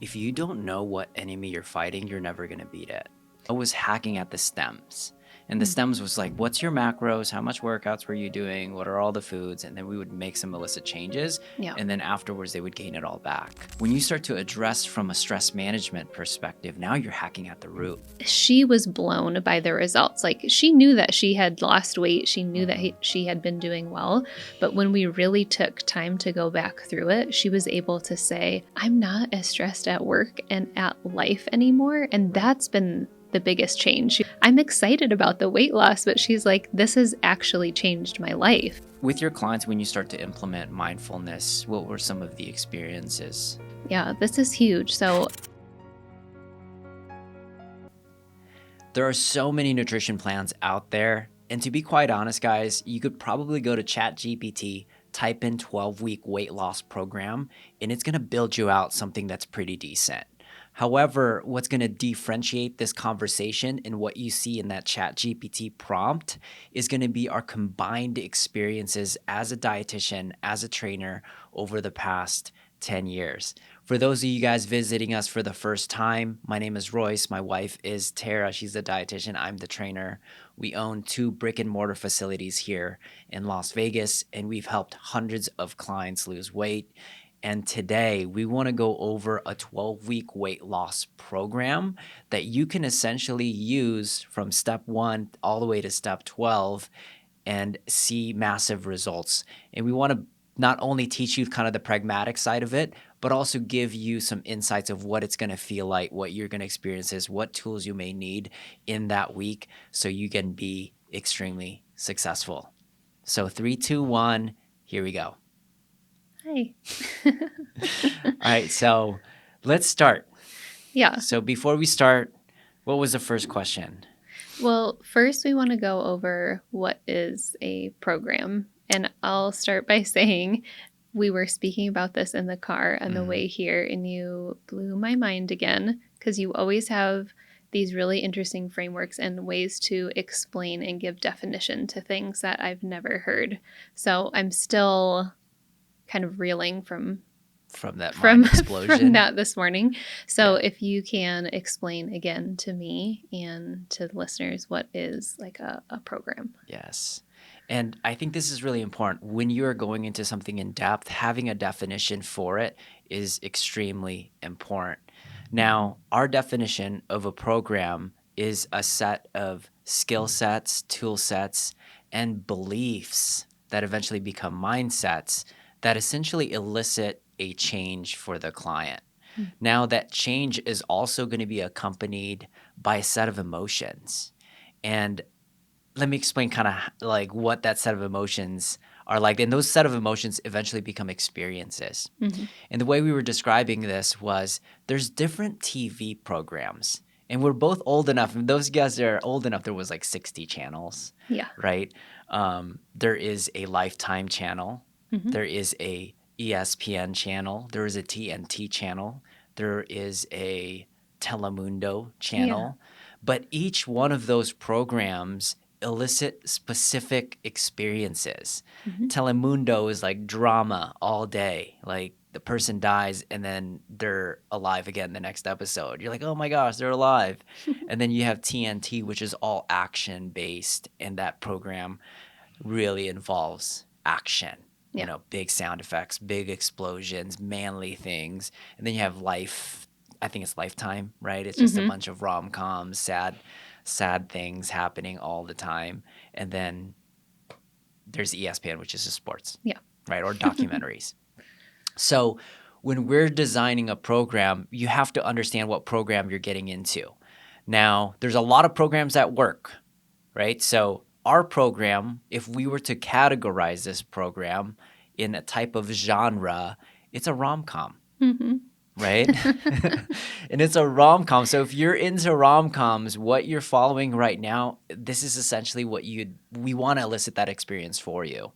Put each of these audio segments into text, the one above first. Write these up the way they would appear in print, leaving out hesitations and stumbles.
if you don't know what enemy you're fighting, you're never going to beat it. I was hacking at the stems. And the stems was like, what's your macros? How much workouts were you doing? What are all the foods? And then we would make some illicit changes. Yeah. And then afterwards, they would gain it all back. When you start to address from a stress management perspective, now you're hacking at the root. She was blown by the results. Like, she knew that she had lost weight. She knew that she had been doing well. But when we really took time to go back through it, she was able to say, I'm not as stressed at work and at life anymore. And that's been the biggest change. I'm excited about the weight loss, but she's like, this has actually changed my life. With your clients, when you start to implement mindfulness, what were some of the experiences? Yeah, this is huge. So there are so many nutrition plans out there. And to be quite honest, guys, you could probably go to ChatGPT, type in 12-week weight loss program, and it's going to build you out something that's pretty decent. However, what's going to differentiate this conversation and what you see in that ChatGPT prompt is going to be our combined experiences as a dietitian, as a trainer over the past 10 years. For those of you guys visiting us for the first time, my name is Royce. My wife is Tara. She's the dietitian. I'm the trainer. We own 2 brick and mortar facilities here in Las Vegas, and we've helped hundreds of clients lose weight. And today we want to go over a 12-week weight loss program that you can essentially use from step 1 all the way to step 12 and see massive results. And we want to not only teach you kind of the pragmatic side of it, but also give you some insights of what it's going to feel like, what you're going to experience, what tools you may need in that week so you can be extremely successful. So 3, 2, 1, here we go. hi. All right, so let's start. Yeah. So before we start, what was the first question? Well, first we want to go over what is a program. And I'll start by saying we were speaking about this in the car on the way here, and you blew my mind again because you always have these really interesting frameworks and ways to explain and give definition to things that I've never heard. So I'm still kind of reeling from that mind explosion. from that this morning. So if you can explain again to me and to the listeners what is like a program. Yes. And I think this is really important. When you are going into something in depth, having a definition for it is extremely important. Now, our definition of a program is a set of skill sets, tool sets, and beliefs that eventually become mindsets that essentially elicit a change for the client. Now, that change is also going to be accompanied by a set of emotions. And let me explain kind of like what that set of emotions are like. And those set of emotions eventually become experiences. And the way we were describing this was there's different TV programs. And we're both old enough. And those guys that are old enough, there was like 60 channels. Yeah. Right? There is a Lifetime channel. There is a ESPN channel. There is a TNT channel. There is a Telemundo channel. Yeah. But each one of those programs elicit specific experiences. Telemundo is like drama all day. Like the person dies and then they're alive again the next episode. You're like, oh my gosh, they're alive. And then you have TNT, which is all action based. And that program really involves action. You know, big sound effects, big explosions, manly things. And then you have I think it's Lifetime, right? It's just a bunch of rom-coms, sad things happening all the time. And then there's ESPN, which is just sports. Yeah. Right? Or documentaries. So when we're designing a program, you have to understand what program you're getting into. Now, there's a lot of programs that work, right? So our program, if we were to categorize this program in a type of genre, it's a rom-com, right? And it's a rom-com. So if you're into rom-coms, what you're following right now, this is essentially what we want to elicit that experience for you.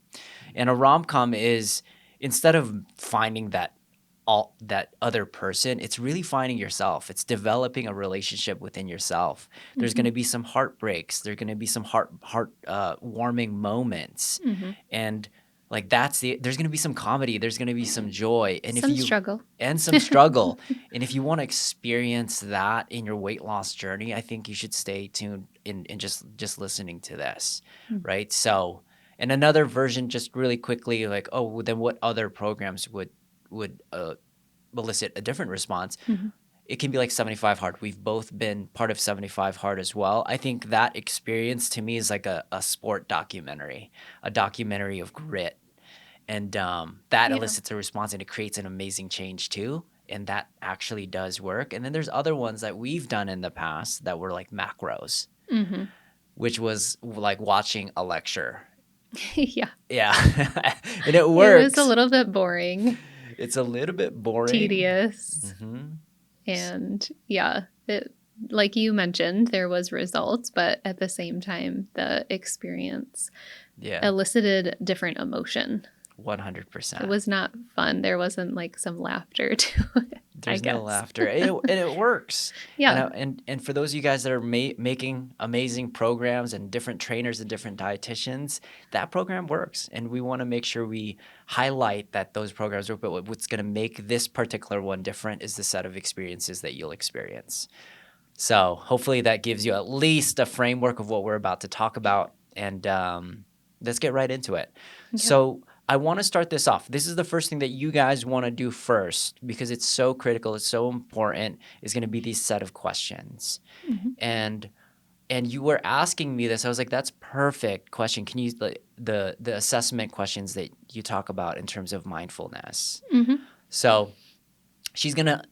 And a rom-com is, instead of finding that other person, it's really finding yourself. It's developing a relationship within yourself. There's going to be some heartbreaks. There's going to be some heart warming moments. And Like there's going to be some comedy, there's going to be some joy, and Some struggle. and some struggle. And if you want to experience that in your weight loss journey, I think you should stay tuned in just listening to this, Mm. right? So, and another version, just really quickly, like, oh, well, then what other programs would elicit a different response? Mhm. It can be like 75 Hard. We've both been part of 75 Hard as well. I think that experience to me is like a sport documentary, a documentary of grit. And that Yeah. elicits a response and it creates an amazing change too. And that actually does work. And then there's other ones that we've done in the past that were like macros, Mhm. which was like watching a lecture. Yeah. Yeah. And it It works. was a little bit boring, It's a little bit boring. tedious, Hmm. and yeah, like you mentioned, there was results, but at the same time, the experience Yeah. elicited different emotion. 100%. It was not fun. There wasn't like some laughter to it. There's I no guess. laughter, and it works. Yeah. And for those of you guys that are making amazing programs and different trainers and different dietitians, that program works, and we want to make sure we highlight that those programs work. But what's going to make this particular one different is the set of experiences that you'll experience. So hopefully that gives you at least a framework of what we're about to talk about, and let's get right into it. Okay. So I want to start this off. This is the first thing that you guys want to do first because it's so critical, it's so important, is going to be these set of questions. Mhm. And you were asking me this. I was like, that's perfect question. Can you the assessment questions that you talk about in terms of mindfulness? Mhm. So she's gonna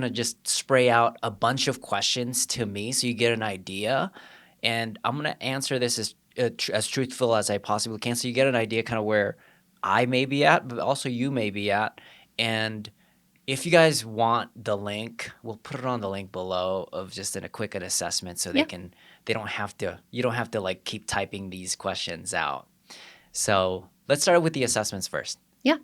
just spray out a bunch of questions to me so you get an idea, and I'm gonna answer this as truthful as I possibly can so you get an idea kind of where I may be at, but also you may be at. And if you guys want the link, we'll put it on the link below of just a quick assessment so Yeah. you don't have to like keep typing these questions out. So let's start with the assessments first. Yeah.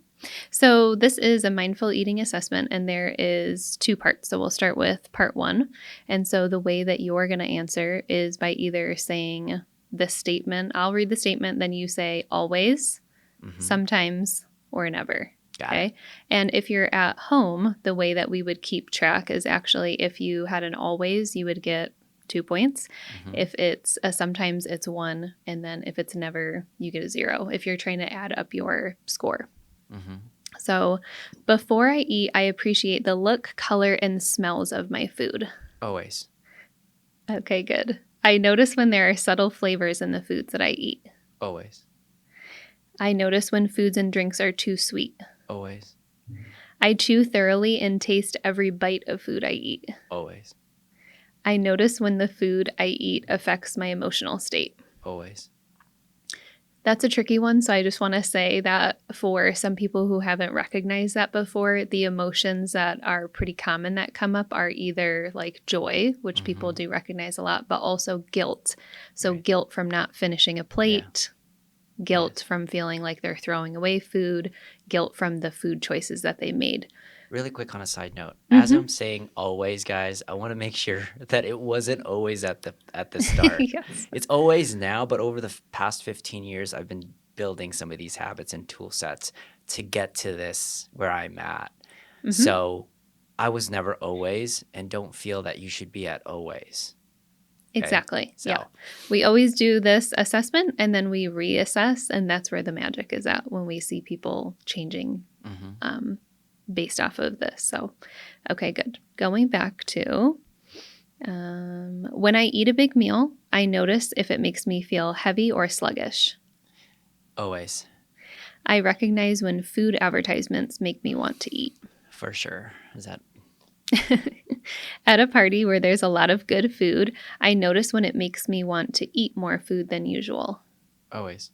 So this is a mindful eating assessment, and there is 2 parts. So we'll start with part 1. And so the way that you're going to answer is by either saying the statement. I'll read the statement, then you say always, Mhm. sometimes, or never. Got Okay. it. And if you're at home, the way that we would keep track is actually if you had an always, you would get 2 points. Mhm. If it's a sometimes, it's 1. And then if it's never, you get a 0 if you're trying to add up your score. Mhm. So before I eat, I appreciate the look, color, and smells of my food. Always. Okay, good. I notice when there are subtle flavors in the foods that I eat. Always. I notice when foods and drinks are too sweet. Always. I chew thoroughly and taste every bite of food I eat. Always. I notice when the food I eat affects my emotional state. Always. That's a tricky one. So I just want to say that for some people who haven't recognized that before, the emotions that are pretty common that come up are either like joy, which people do recognize a lot, but also guilt. So Right. guilt from not finishing a plate, guilt from feeling like they're throwing away food, guilt from the food choices that they made. Really quick on a side note, Mhm. as I'm saying always, guys, I want to make sure that it wasn't always at the start. Yes. It's always now, but over the past 15 years, I've been building some of these habits and tool sets to get to this where I'm at. Mhm. So I was never always, and don't feel that you should be at always. Okay? Exactly. So, Yeah. We always do this assessment and then we reassess, and that's where the magic is at when we see people changing mhm. based off of this. So, okay, good. Going back to when I eat a big meal, I notice if it makes me feel heavy or sluggish. Always, I recognize when food advertisements make me want to eat. for sure. Is that At a party where there's a lot of good food, I notice when it makes me want to eat more food than usual. always?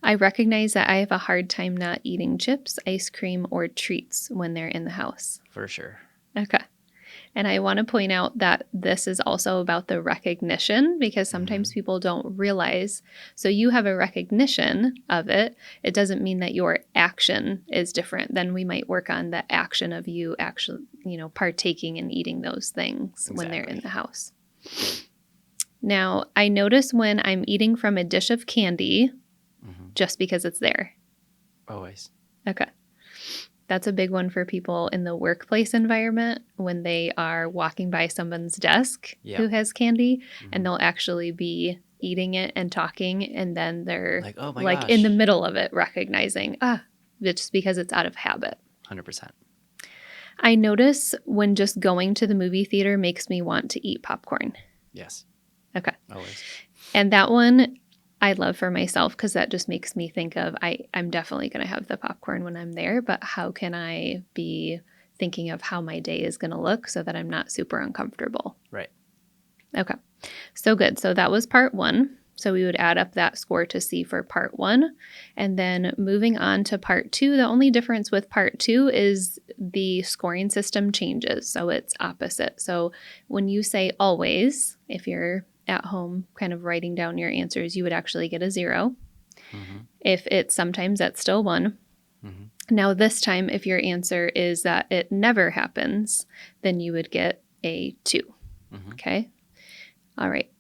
I recognize that I have a hard time not eating chips, ice cream, or treats when they're in the house. For sure. Okay. And I want to point out that this is also about the recognition because sometimes people don't realize. So you have a recognition of it. It doesn't mean that your action is different. Then we might work on the action of you actually, partaking and eating those things when they're in Exactly. the house. Now, I notice when I'm eating from a dish of candy Mhm. just because it's there. Always. Okay. That's a big one for people in the workplace environment when they are walking by someone's desk Yeah. who has candy and Mhm. they'll actually be eating it and talking, and then they're Like, oh my like in the gosh. middle of it recognizing, it's because it's out of habit. 100%. I notice when just going to the movie theater makes me want to eat popcorn. Yes. Okay. Always. And that one I love for myself because that just makes me think of I'm definitely going to have the popcorn when I'm there, but how can I be thinking of how my day is going to look so that I'm not super uncomfortable? Right. Okay. So good. So that was part 1. So we would add up that score to see for part 1. And then moving on to part 2, the only difference with part 2 is the scoring system changes. So it's opposite. So when you say always, if you're at home kind of writing down your answers, you would actually get a 0. Mm-hmm. If it's sometimes, that's still 1. Mm-hmm. Now, this time, if your answer is that it never happens, then you would get a 2. Mm-hmm. Okay. All right.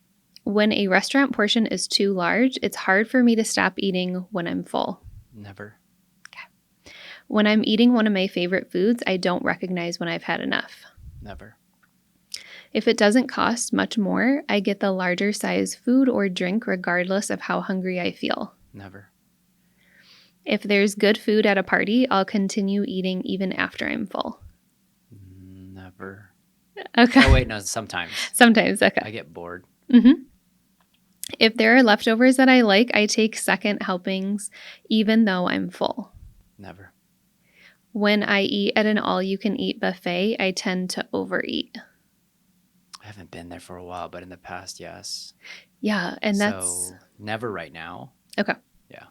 When a restaurant portion is too large, it's hard for me to stop eating when I'm full. Never. When I'm eating one of my favorite foods, I don't recognize when I've had enough. Never. If it doesn't cost much more, I get the larger size food or drink regardless of how hungry I feel. Never. If there's good food at a party, I'll continue eating even after I'm full. Never. Okay. Oh, wait, no, sometimes. Sometimes, okay. I get bored. Mm-hmm. If there are leftovers that I like, I take second helpings even though I'm full. Never. When I eat at an all-you-can-eat buffet, I tend to overeat. I haven't been there for a while, but in the past, yes. Yeah, and that's... So, never right now. Okay. Yeah.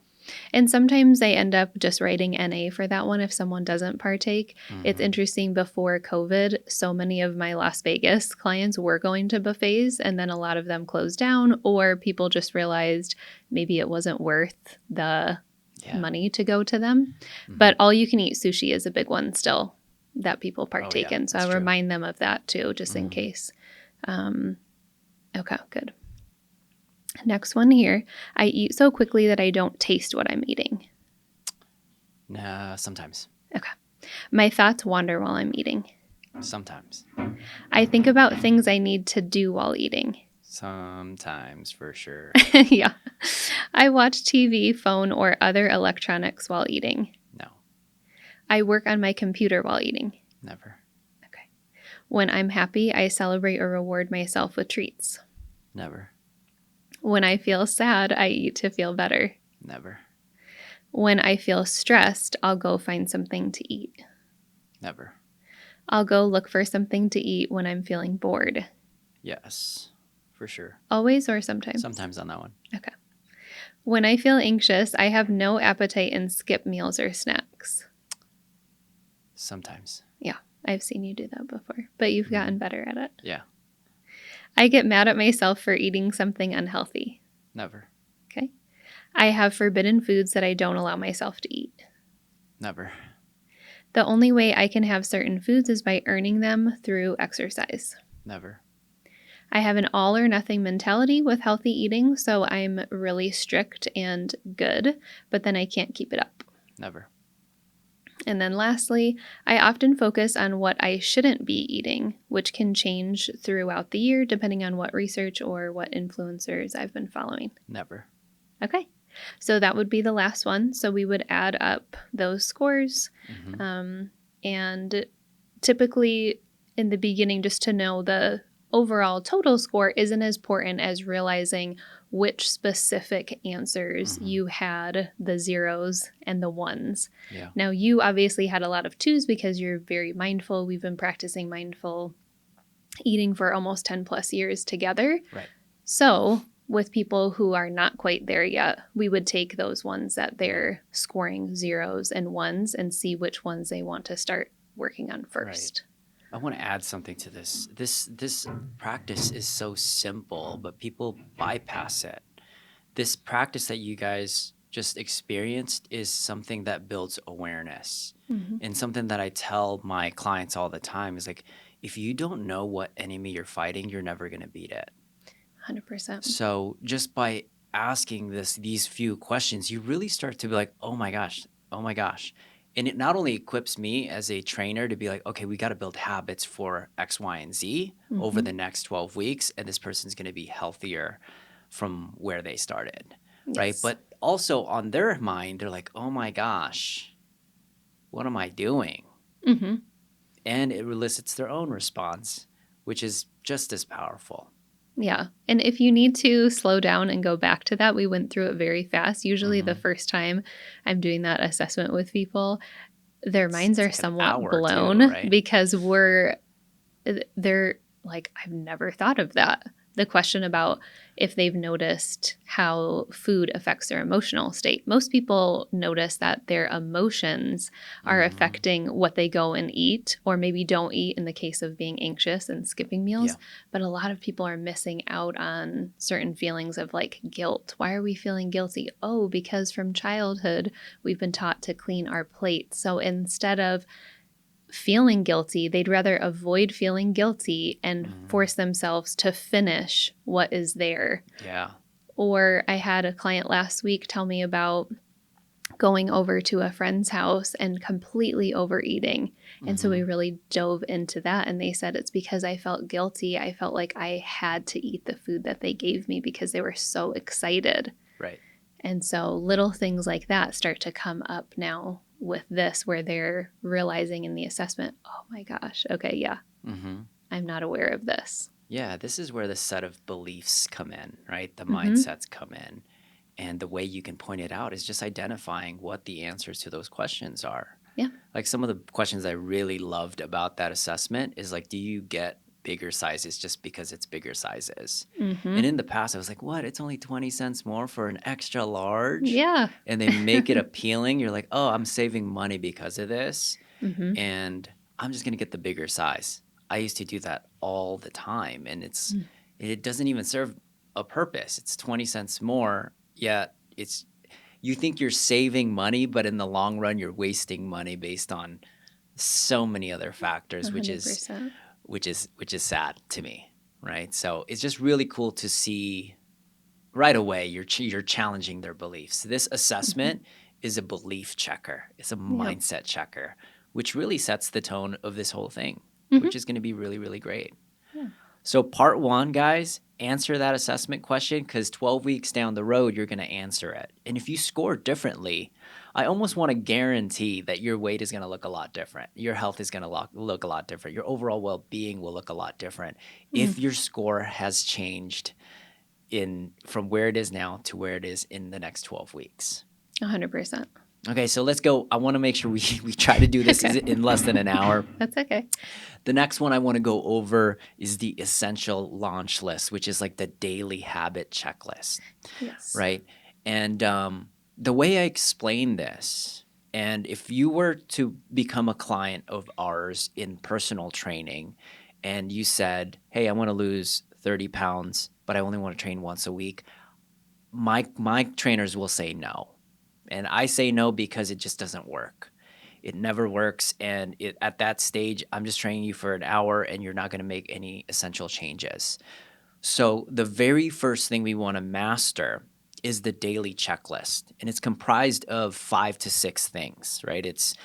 And sometimes I end up just writing NA for that one if someone doesn't partake. Mm-hmm. It's interesting, before COVID, so many of my Las Vegas clients were going to buffets, and then a lot of them closed down, or people just realized maybe it wasn't worth the money to go to them. Mm-hmm. But all-you-can-eat sushi is a big one still that people partake in. So I remind them of that too, just in case. Okay, good. Next one here. I eat so quickly that I don't taste what I'm eating. Nah, sometimes. Okay. My thoughts wander while I'm eating. Sometimes. I think about things I need to do while eating. Sometimes, for sure. Yeah. I watch TV, phone, or other electronics while eating. No. I work on my computer while eating. Never. Okay. When I'm happy, I celebrate or reward myself with treats. Never. When I feel sad, I eat to feel better. Never. When I feel stressed, I'll go find something to eat. Never. I'll go look for something to eat when I'm feeling bored. Yes, for sure. Always or sometimes? Sometimes on that one. Okay. When I feel anxious, I have no appetite and skip meals or snacks. Sometimes. Yeah, I've seen you do that before, but you've gotten better at it. Yeah. I get mad at myself for eating something unhealthy. Never. Okay. I have forbidden foods that I don't allow myself to eat. Never. The only way I can have certain foods is by earning them through exercise. Never. I have an all or nothing mentality with healthy eating, so I'm really strict and good, but then I can't keep it up. Never. And then lastly, I often focus on what I shouldn't be eating, which can change throughout the year depending on what research or what influencers I've been following. Never. Okay. So that would be the last one. So we would add up those scores. Mm-hmm. And typically in the beginning, just to know the overall total score isn't as important as realizing which specific answers you had the zeros and the ones. Yeah. Now, you obviously had a lot of twos because you're very mindful. We've been practicing mindful eating for almost 10 plus years together. Right. So with people who are not quite there yet, we would take those ones that they're scoring zeros and ones and see which ones they want to start working on first. Right. I want to add something to this. This practice is so simple, but people bypass it. This practice that you guys just experienced is something that builds awareness. Mm-hmm. And something that I tell my clients all the time is like, if you don't know what enemy you're fighting, you're never going to beat it. 100%. So just by asking these few questions, you really start to be like, oh my gosh, Oh my gosh. And it not only equips me as a trainer to be like, okay, we got to build habits for X, Y, and Z over Mm-hmm. the next 12 weeks, and this person's going to be healthier from where they started, right? Yes. But also on their mind, they're like, oh my gosh, what am I doing? Mm-hmm. And it elicits their own response, which is just as powerful. Yeah. And if you need to slow down and go back to that, we went through it very fast. Usually, the Mhm. first time I'm doing that assessment with people, their minds It's are like an somewhat hour or two, blown right? because they're like, I've never thought of that. The question about if they've noticed how food affects their emotional state. Most people notice that their emotions are Mhm. affecting what they go and eat, or maybe don't eat in the case of being anxious and skipping Yeah. meals. But a lot of people are missing out on certain feelings of like guilt. Why are we feeling guilty? Oh, because from childhood, we've been taught to clean our plates. So instead of feeling guilty, they'd rather avoid feeling guilty and Mhm. force themselves to finish what is there. Yeah. Or I had a client last week tell me about going over to a friend's house and completely overeating. And so we Mhm. really dove into that. And they said it's because I felt guilty. I felt like I had to eat the food that they gave me because they were so excited. Right. And so little things like that start to come up now with this, where they're realizing in the assessment, oh my gosh, okay, yeah, Mhm. I'm not aware of this. Yeah, this is where the set of beliefs come in, right? The Mm-hmm. mindsets come in. And the way you can point it out is just identifying what the answers to those questions are. Yeah. Like some of the questions I really loved about that assessment is like, do you get bigger sizes just because it's bigger sizes? Mm-hmm. And in the past, I was like, what? It's only 20 cents more for an extra large? Yeah. And they make it appealing. You're like, oh, I'm saving money because of this. Mm-hmm. And I'm just going to get the bigger size. I used to do that all the time. And it doesn't even serve a purpose. It's 20 cents more, yet you think you're saving money, but in the long run, you're wasting money based on so many other factors, which is 100%. which is sad to me, right? So it's just really cool to see right away you're challenging their beliefs. This Mm-hmm. assessment is a belief checker. It's a Yep. mindset checker, which really sets the tone of this whole thing, Mm-hmm. which is going to be really, really great. Yeah. So, part one, guys, answer that assessment question because 12 weeks down the road, you're going to answer it. And if you score differently, I almost want to guarantee that your weight is going to look a lot different. Your health is going to look a lot different. Your overall well being will look a lot different Mm-hmm. if your score has changed from where it is now to where it is in the next 12 weeks. 100%. Okay, so let's go. I want to make sure we try to do this Okay. in less than an hour. That's okay. The next one I want to go over is the essential launch list, which is like the daily habit checklist, Yes. right? And the way I explain this, and if you were to become a client of ours in personal training and you said, hey, I want to lose 30 pounds, but I only want to train once a week, my trainers will say no. And I say no because it just doesn't work. It never works. And at that stage, I'm just training you for an hour and you're not going to make any essential changes. So, the very first thing we want to master is the daily checklist. And it's comprised of 5 to 6 things, right? It's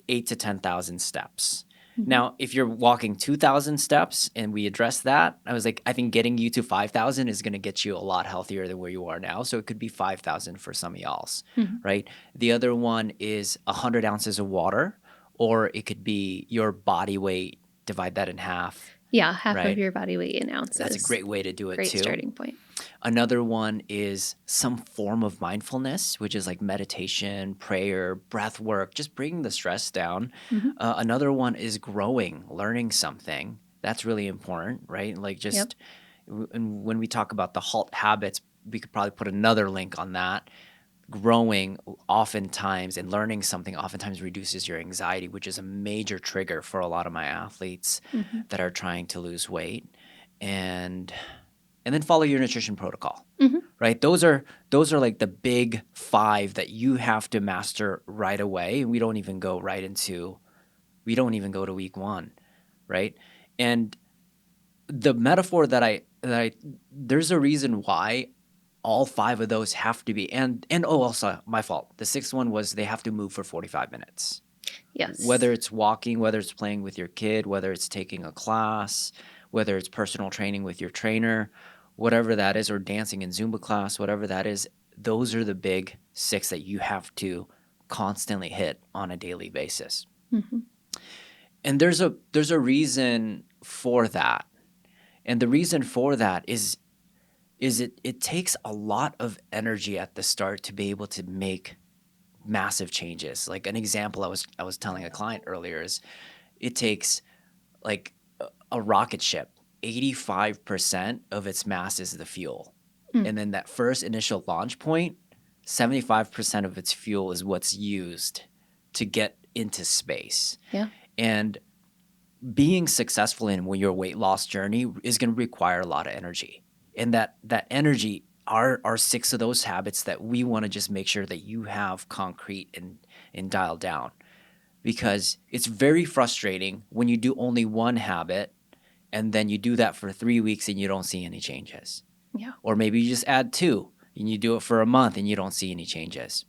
8 to 10,000 steps. Mm-hmm. Now, if you're walking 2,000 steps and we address that, I was like, I think getting you to 5,000 is going to get you a lot healthier than where you are now. So it could be 5,000 for some of y'all's, Mm-hmm. right? The other one is 100 ounces of water, or it could be your body weight, divide that in half, Yeah. Half of right? your body weight in That's a ounces. great way to do it Great too. starting point. Another one is some form of mindfulness, which is like meditation, prayer, breath work, just bringing the stress down. Mm-hmm. Another one is growing, learning something. That's really important, right? Like Yep. and when we talk about the HALT habits, we could probably put another link on that. Growing oftentimes and learning something oftentimes reduces your anxiety, which is a major trigger for a lot of my athletes Mm-hmm. that are trying to lose weight. And then follow your nutrition protocol, Mm-hmm. right? Those are like the big 5 that you have to master right away. We don't even go to week 1, right? And the metaphor that I there's a reason why all 5 of those have to be, and also my fault. The 6th one was they have to move for 45 minutes. Yes. Whether it's walking, whether it's playing with your kid, whether it's taking a class, whether it's personal training with your trainer, whatever that is, or dancing in Zumba class, whatever that is, those are the big 6 that you have to constantly hit on a daily basis. Mm-hmm. And there's a reason for that. And the reason for that is it takes a lot of energy at the start to be able to make massive changes. Like an example I was telling a client earlier is it takes like a rocket ship, 85% of its mass is the fuel. And then that first initial launch point, 75% of its fuel is what's used to get into space. Yeah. And being successful in your weight loss journey is going to require a lot of energy. And that energy are 6 of those habits that we want to just make sure that you have concrete and dialed down. Because it's very frustrating when you do only one habit and then you do that for 3 weeks and you don't see any changes. Yeah. Or maybe you just add 2 and you do it for a month and you don't see any changes.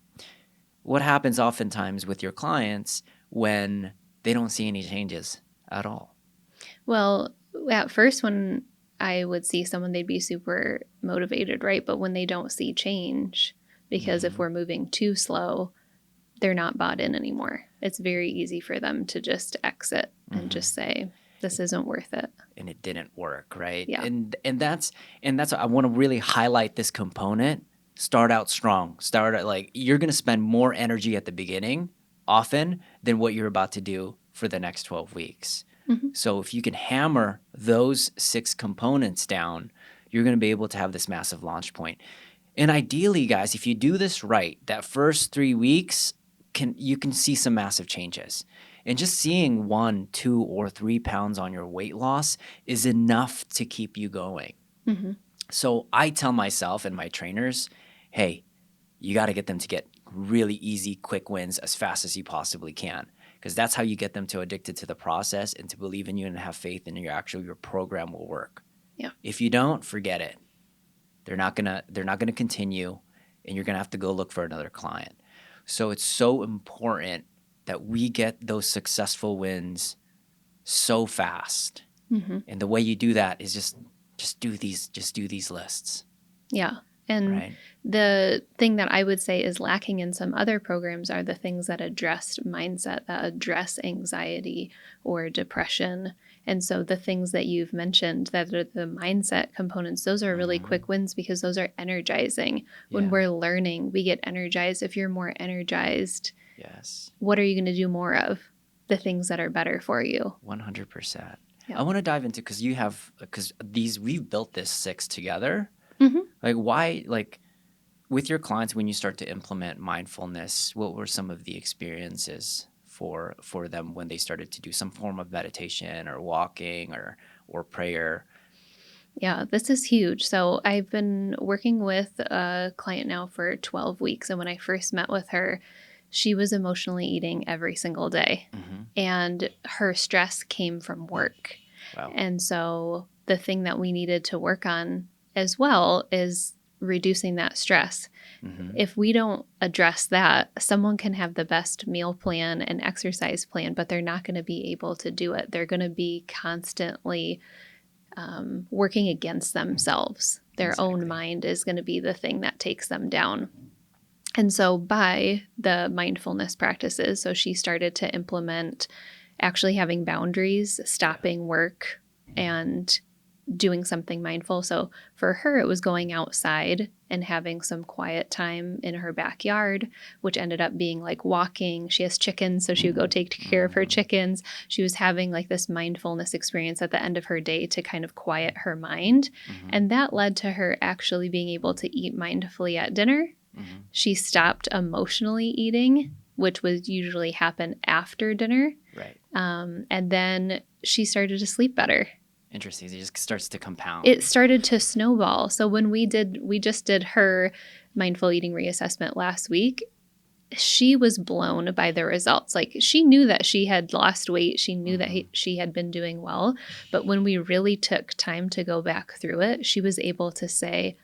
What happens oftentimes with your clients when they don't see any changes at all? Well, at first when I would see someone, they'd be super motivated, right? But when they don't see change, because if we're moving too slow, they're not bought in anymore. It's very easy for them to just exit and just say, this isn't worth it. And it didn't work, right? Yeah. And that's I want to really highlight this component. Start out strong. Start out like you're going to spend more energy at the beginning often than what you're about to do for the next 12 weeks. So if you can hammer those 6 components down, you're going to be able to have this massive launch point. And ideally, guys, if you do this right, that first 3 weeks, you can see some massive changes. And just seeing 1, 2, or 3 pounds on your weight loss is enough to keep you going. So I tell myself and my trainers, hey, you got to get them to get really easy, quick wins as fast as you possibly can. Because that's how you get them to addicted to the process and to believe in you and have faith in your program will work. Yeah. If you don't, forget it. They're not gonna continue, and you're gonna have to go look for another client. So it's so important that we get those successful wins so fast. And the way you do that is just do these lists. Yeah. And right? The thing that I would say is lacking in some other programs are the things that address mindset, that address anxiety or depression. And so the things that you've mentioned that are the mindset components, those are really quick wins because those are energizing. When we're learning, we get energized. If you're more energized, yes, what are you going to do more of? The things that are better for you. 100%. Yeah. I want to dive into because we've built this 6 together. Mm-hmm. Like why, like with your clients, when you start to implement mindfulness, what were some of the experiences for them when they started to do some form of meditation or walking or prayer? Yeah, this is huge. So I've been working with a client now for 12 weeks. And when I first met with her, she was emotionally eating every single day. And her stress came from work. Wow. And so the thing that we needed to work on as well is reducing that stress. If we don't address that, someone can have the best meal plan and exercise plan, but they're not going to be able to do it. They're going to be constantly working against themselves. Their own mind is going to be the thing that takes them down. And so by the mindfulness practices, so she started to implement actually having boundaries, stopping work, and doing something mindful. So for her, it was going outside and having some quiet time in her backyard, which ended up being like walking. She has chickens, so she would go take care of her chickens. She was having like this mindfulness experience at the end of her day to kind of quiet her mind. And that led to her actually being able to eat mindfully at dinner. She stopped emotionally eating, which would usually happen after dinner. Right. And then she started to sleep better. Interesting. It just starts to compound. It started to snowball. So when we just did her mindful eating reassessment last week, she was blown by the results. Like she knew that she had lost weight. She knew that she had been doing well. But when we really took time to go back through it, she was able to say,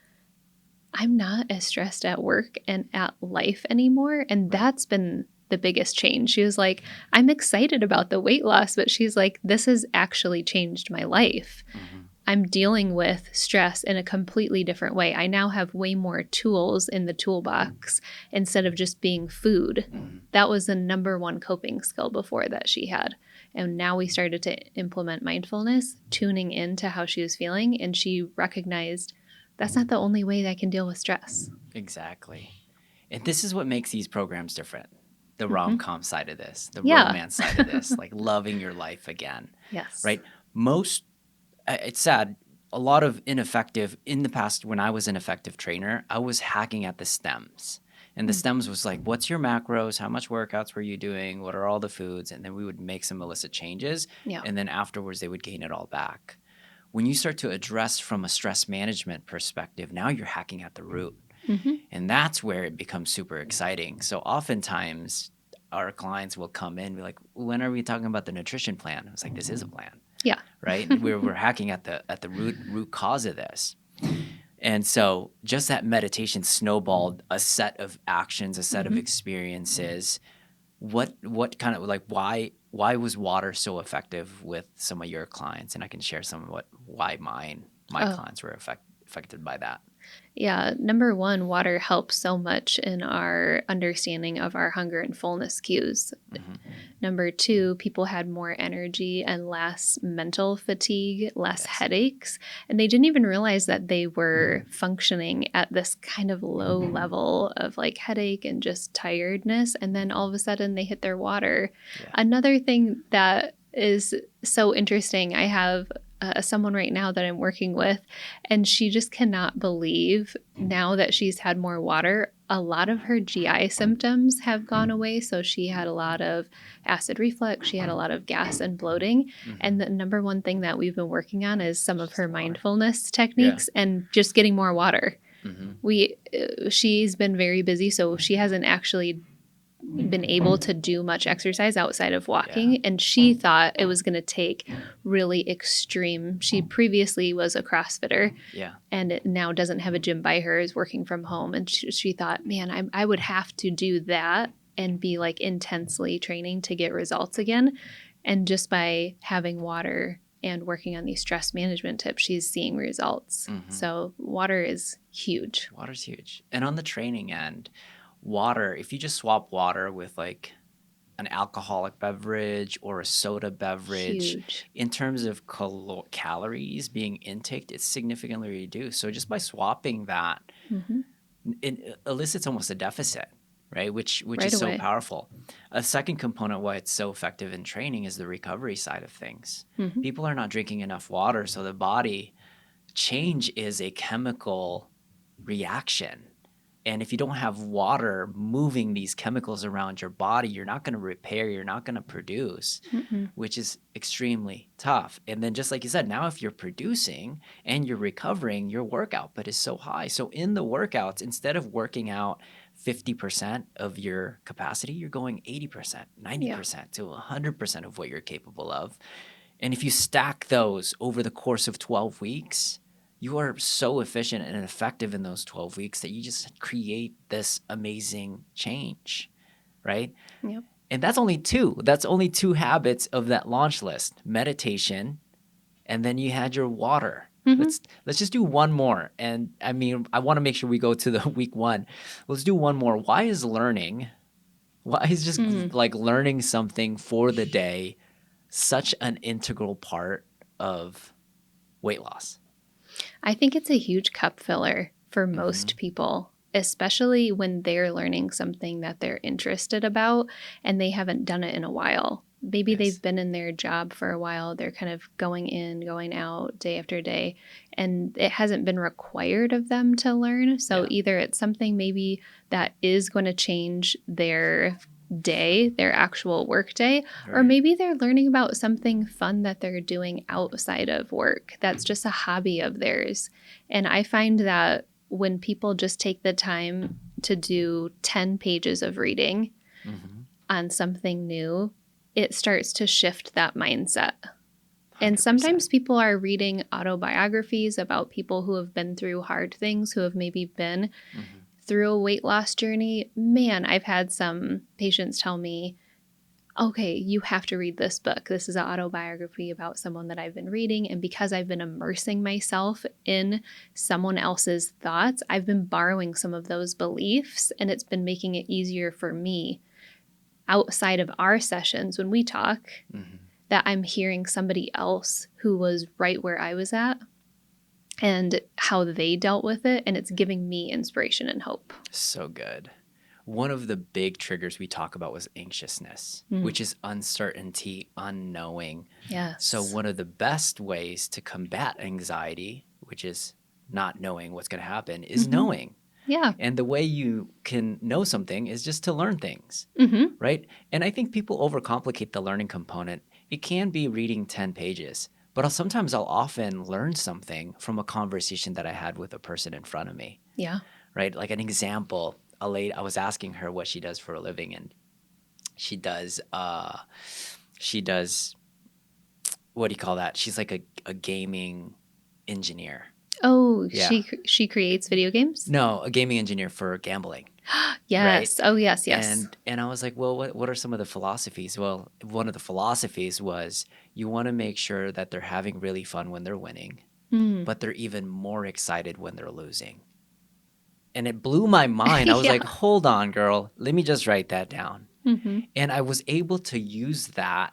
I'm not as stressed at work and at life anymore. And that's been the biggest change. She was like, I'm excited about the weight loss, but she's like, this has actually changed my life. Mm-hmm. I'm dealing with stress in a completely different way. I now have way more tools in the toolbox instead of just being food. Mm-hmm. That was the number one coping skill before that she had. And now we started to implement mindfulness, tuning into how she was feeling. And she recognized that's not the only way that I can deal with stress. Exactly. And this is what makes these programs different. The rom-com side of this, the Yeah. romance side of this, like loving your life again, Yes. right? Most, it's sad, a lot of ineffective, in the past when I was an effective trainer, I was hacking at the stems. And the stems was like, what's your macros? How much workouts were you doing? What are all the foods? And then we would make some illicit changes. Yeah. And then afterwards, they would gain it all back. When you start to address from a stress management perspective, now you're hacking at the root. Mm-hmm. And that's where it becomes super exciting. So oftentimes our clients will come in and be like, when are we talking about the nutrition plan? I was like, this is a plan. Yeah. Right? we're hacking at the root cause of this. And so just that meditation snowballed a set of actions, a set of experiences. What kind of like why was water so effective with some of your clients? And I can share some of why my clients were affected by that. Yeah, number one, water helps so much in our understanding of our hunger and fullness cues. Mm-hmm. Number two, people had more energy and less mental fatigue, less headaches, and they didn't even realize that they were functioning at this kind of low level of like headache and just tiredness. And then all of a sudden they hit their water. Yeah. Another thing that is so interesting, I have someone right now that I'm working with, and she just cannot believe now that she's had more water, a lot of her GI symptoms have gone away. So she had a lot of acid reflux, she had a lot of gas and bloating. And the number one thing that we've been working on is some of her mindfulness techniques and just getting more water. She's been very busy, so she hasn't actually been able to do much exercise outside of walking, and she thought it was going to take really extreme. She previously was a CrossFitter, and it now doesn't have a gym by her, is working from home, and she thought, man, I would have to do that and be like intensely training to get results again. And just by having water and working on these stress management tips, she's seeing results. So water is huge. Water's huge. And on the training end, water, if you just swap water with like an alcoholic beverage or a soda beverage, Huge. in terms of calories being intaked, it's significantly reduced. So just by swapping that, it elicits almost a deficit, right? Which Right is away. so powerful. A second component why it's so effective in training is the recovery side of things. People are not drinking enough water, so the body change is a chemical reaction. And if you don't have water moving these chemicals around your body, you're not going to repair, you're not going to produce, which is extremely tough. And then just like you said, now if you're producing and you're recovering, your work output is so high. So in the workouts, instead of working out 50% of your capacity, you're going 80%, 90% to 100% of what you're capable of. And if you stack those over the course of 12 weeks, you are so efficient and effective in those 12 weeks that you just create this amazing change, right? Yep. And that's only two. That's only two habits of that launch list: meditation, and then you had your water. Let's just do one more. And I mean, I want to make sure we go to the week one. Let's do one more. Why is just like learning something for the day such an integral part of weight loss? I think it's a huge cup filler for most people, especially when they're learning something that they're interested about and they haven't done it in a while. Maybe they've been in their job for a while. They're kind of going in, going out day after day, and it hasn't been required of them to learn. So either it's something maybe that is going to change their day, their actual work day, or maybe they're learning about something fun that they're doing outside of work. That's just a hobby of theirs. And I find that when people just take the time to do 10 pages of reading on something new, it starts to shift that mindset. And 100%. sometimes people are reading autobiographies about people who have been through hard things, who have maybe been Mhm. through a weight loss journey. Man, I've had some patients tell me, okay, you have to read this book. This is an autobiography about someone that I've been reading. And because I've been immersing myself in someone else's thoughts, I've been borrowing some of those beliefs, and it's been making it easier for me outside of our sessions when we talk Mhm. that I'm hearing somebody else who was right where I was at and how they dealt with it. And it's giving me inspiration and hope. So good. One of the big triggers we talk about was anxiousness, Mm. which is uncertainty, unknowing. Yes. So one of the best ways to combat anxiety, which is not knowing what's going to happen, is Mhm. knowing. Yeah. And the way you can know something is just to learn things, Mm-hmm. right? And I think people overcomplicate the learning component. It can be reading 10 pages, but sometimes I'll often learn something from a conversation that I had with a person in front of me, Yeah. right? Like an example, I was asking her what she does for a living, and she does, what do you call that? She's like a gaming engineer. Oh, Yeah. she creates video games? No, a gaming engineer for gambling. Yes. Oh, yes, yes. And I was like, well, what are some of the philosophies? Well, one of the philosophies was you want to make sure that they're having really fun when they're winning, Mm. but they're even more excited when they're losing. And it blew my mind. I was Yeah. like, hold on, girl. Let me just write that down. Mm-hmm. And I was able to use that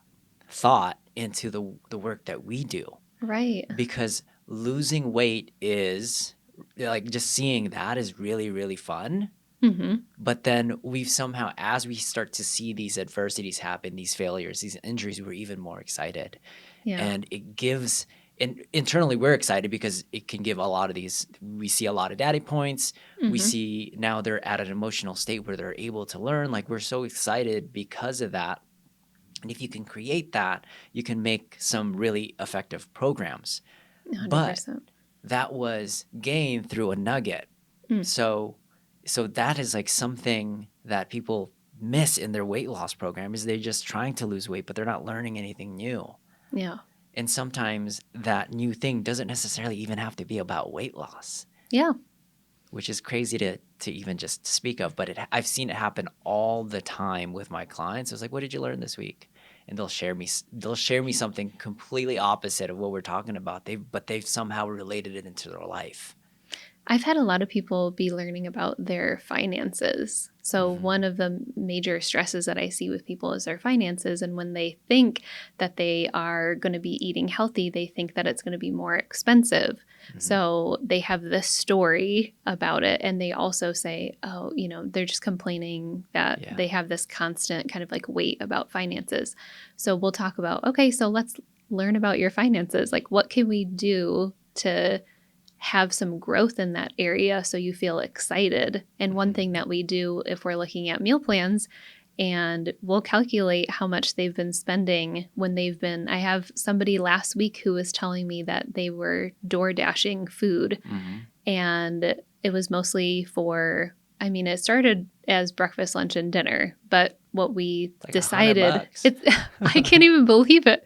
thought into the work that we do, Right. because losing weight is like, just seeing that is really, really fun. Mm-hmm. But then we've somehow, as we start to see these adversities happen, these failures, these injuries, we're even more excited. Yeah. And it gives, and internally we're excited because it can give a lot of these, we see a lot of data points. We Mhm. see now they're at an emotional state where they're able to learn. Like, we're so excited because of that. And if you can create that, you can make some really effective programs. 100%. That was gained through a nugget. Mm. So that is like something that people miss in their weight loss program, is they're just trying to lose weight, but they're not learning anything new. Yeah. And sometimes that new thing doesn't necessarily even have to be about weight loss, Yeah. which is crazy to even just speak of. But I've seen it happen all the time with my clients. It's like, what did you learn this week? And they'll share me something completely opposite of what we're talking about. But they've somehow related it into their life. I've had a lot of people be learning about their finances. So, Mhm. one of the major stresses that I see with people is their finances. And when they think that they are going to be eating healthy, they think that it's going to be more expensive. Mhm. So, they have this story about it. And they also say, oh, they're just complaining that Yeah. they have this constant kind of like weight about finances. So, we'll talk about, okay, so let's learn about your finances. Like, what can we do to have some growth in that area so you feel excited? And one Mhm. thing that we do if we're looking at meal plans, and we'll calculate how much they've been spending when I have somebody last week who was telling me that they were door dashing food, Mhm. and it was mostly it started as breakfast, lunch, and dinner, but what we Like decided, $100. I can't even believe it.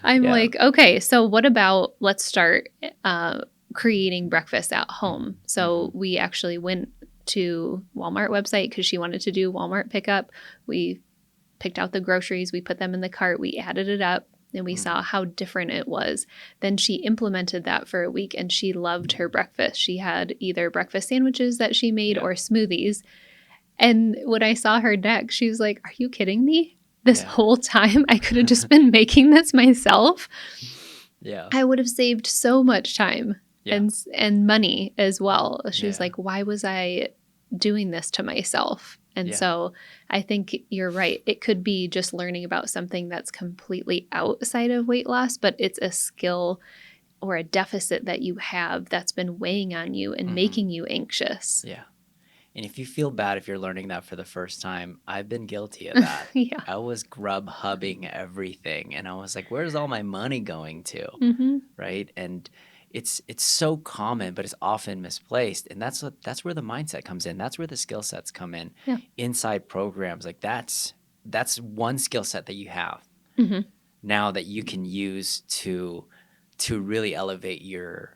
I'm Yeah. like, okay, so what about let's start creating breakfast at home. So we actually went to Walmart website because she wanted to do Walmart pickup. We picked out the groceries, we put them in the cart, we added it up, and we saw how different it was. Then she implemented that for a week and she loved her breakfast. She had either breakfast sandwiches that she made Yeah. or smoothies. And when I saw her next, she was like, are you kidding me? This Yeah. whole time I could have just been making this myself. Yeah. I would have saved so much time. Yeah. And money as well. She was Yeah. like, why was I doing this to myself? And Yeah. so I think you're right. It could be just learning about something that's completely outside of weight loss, but it's a skill or a deficit that you have that's been weighing on you and Mhm. making you anxious. Yeah. And if you feel bad if you're learning that for the first time, I've been guilty of that. Yeah. I was Grubhubbing everything, and I was like, where's all my money going to? Mm-hmm. Right? And it's so common, but it's often misplaced. And that's where the mindset comes in. That's where the skill sets come in. Yeah. Inside programs, like that's one skill set that you have. Mm-hmm. now that you can use to really elevate your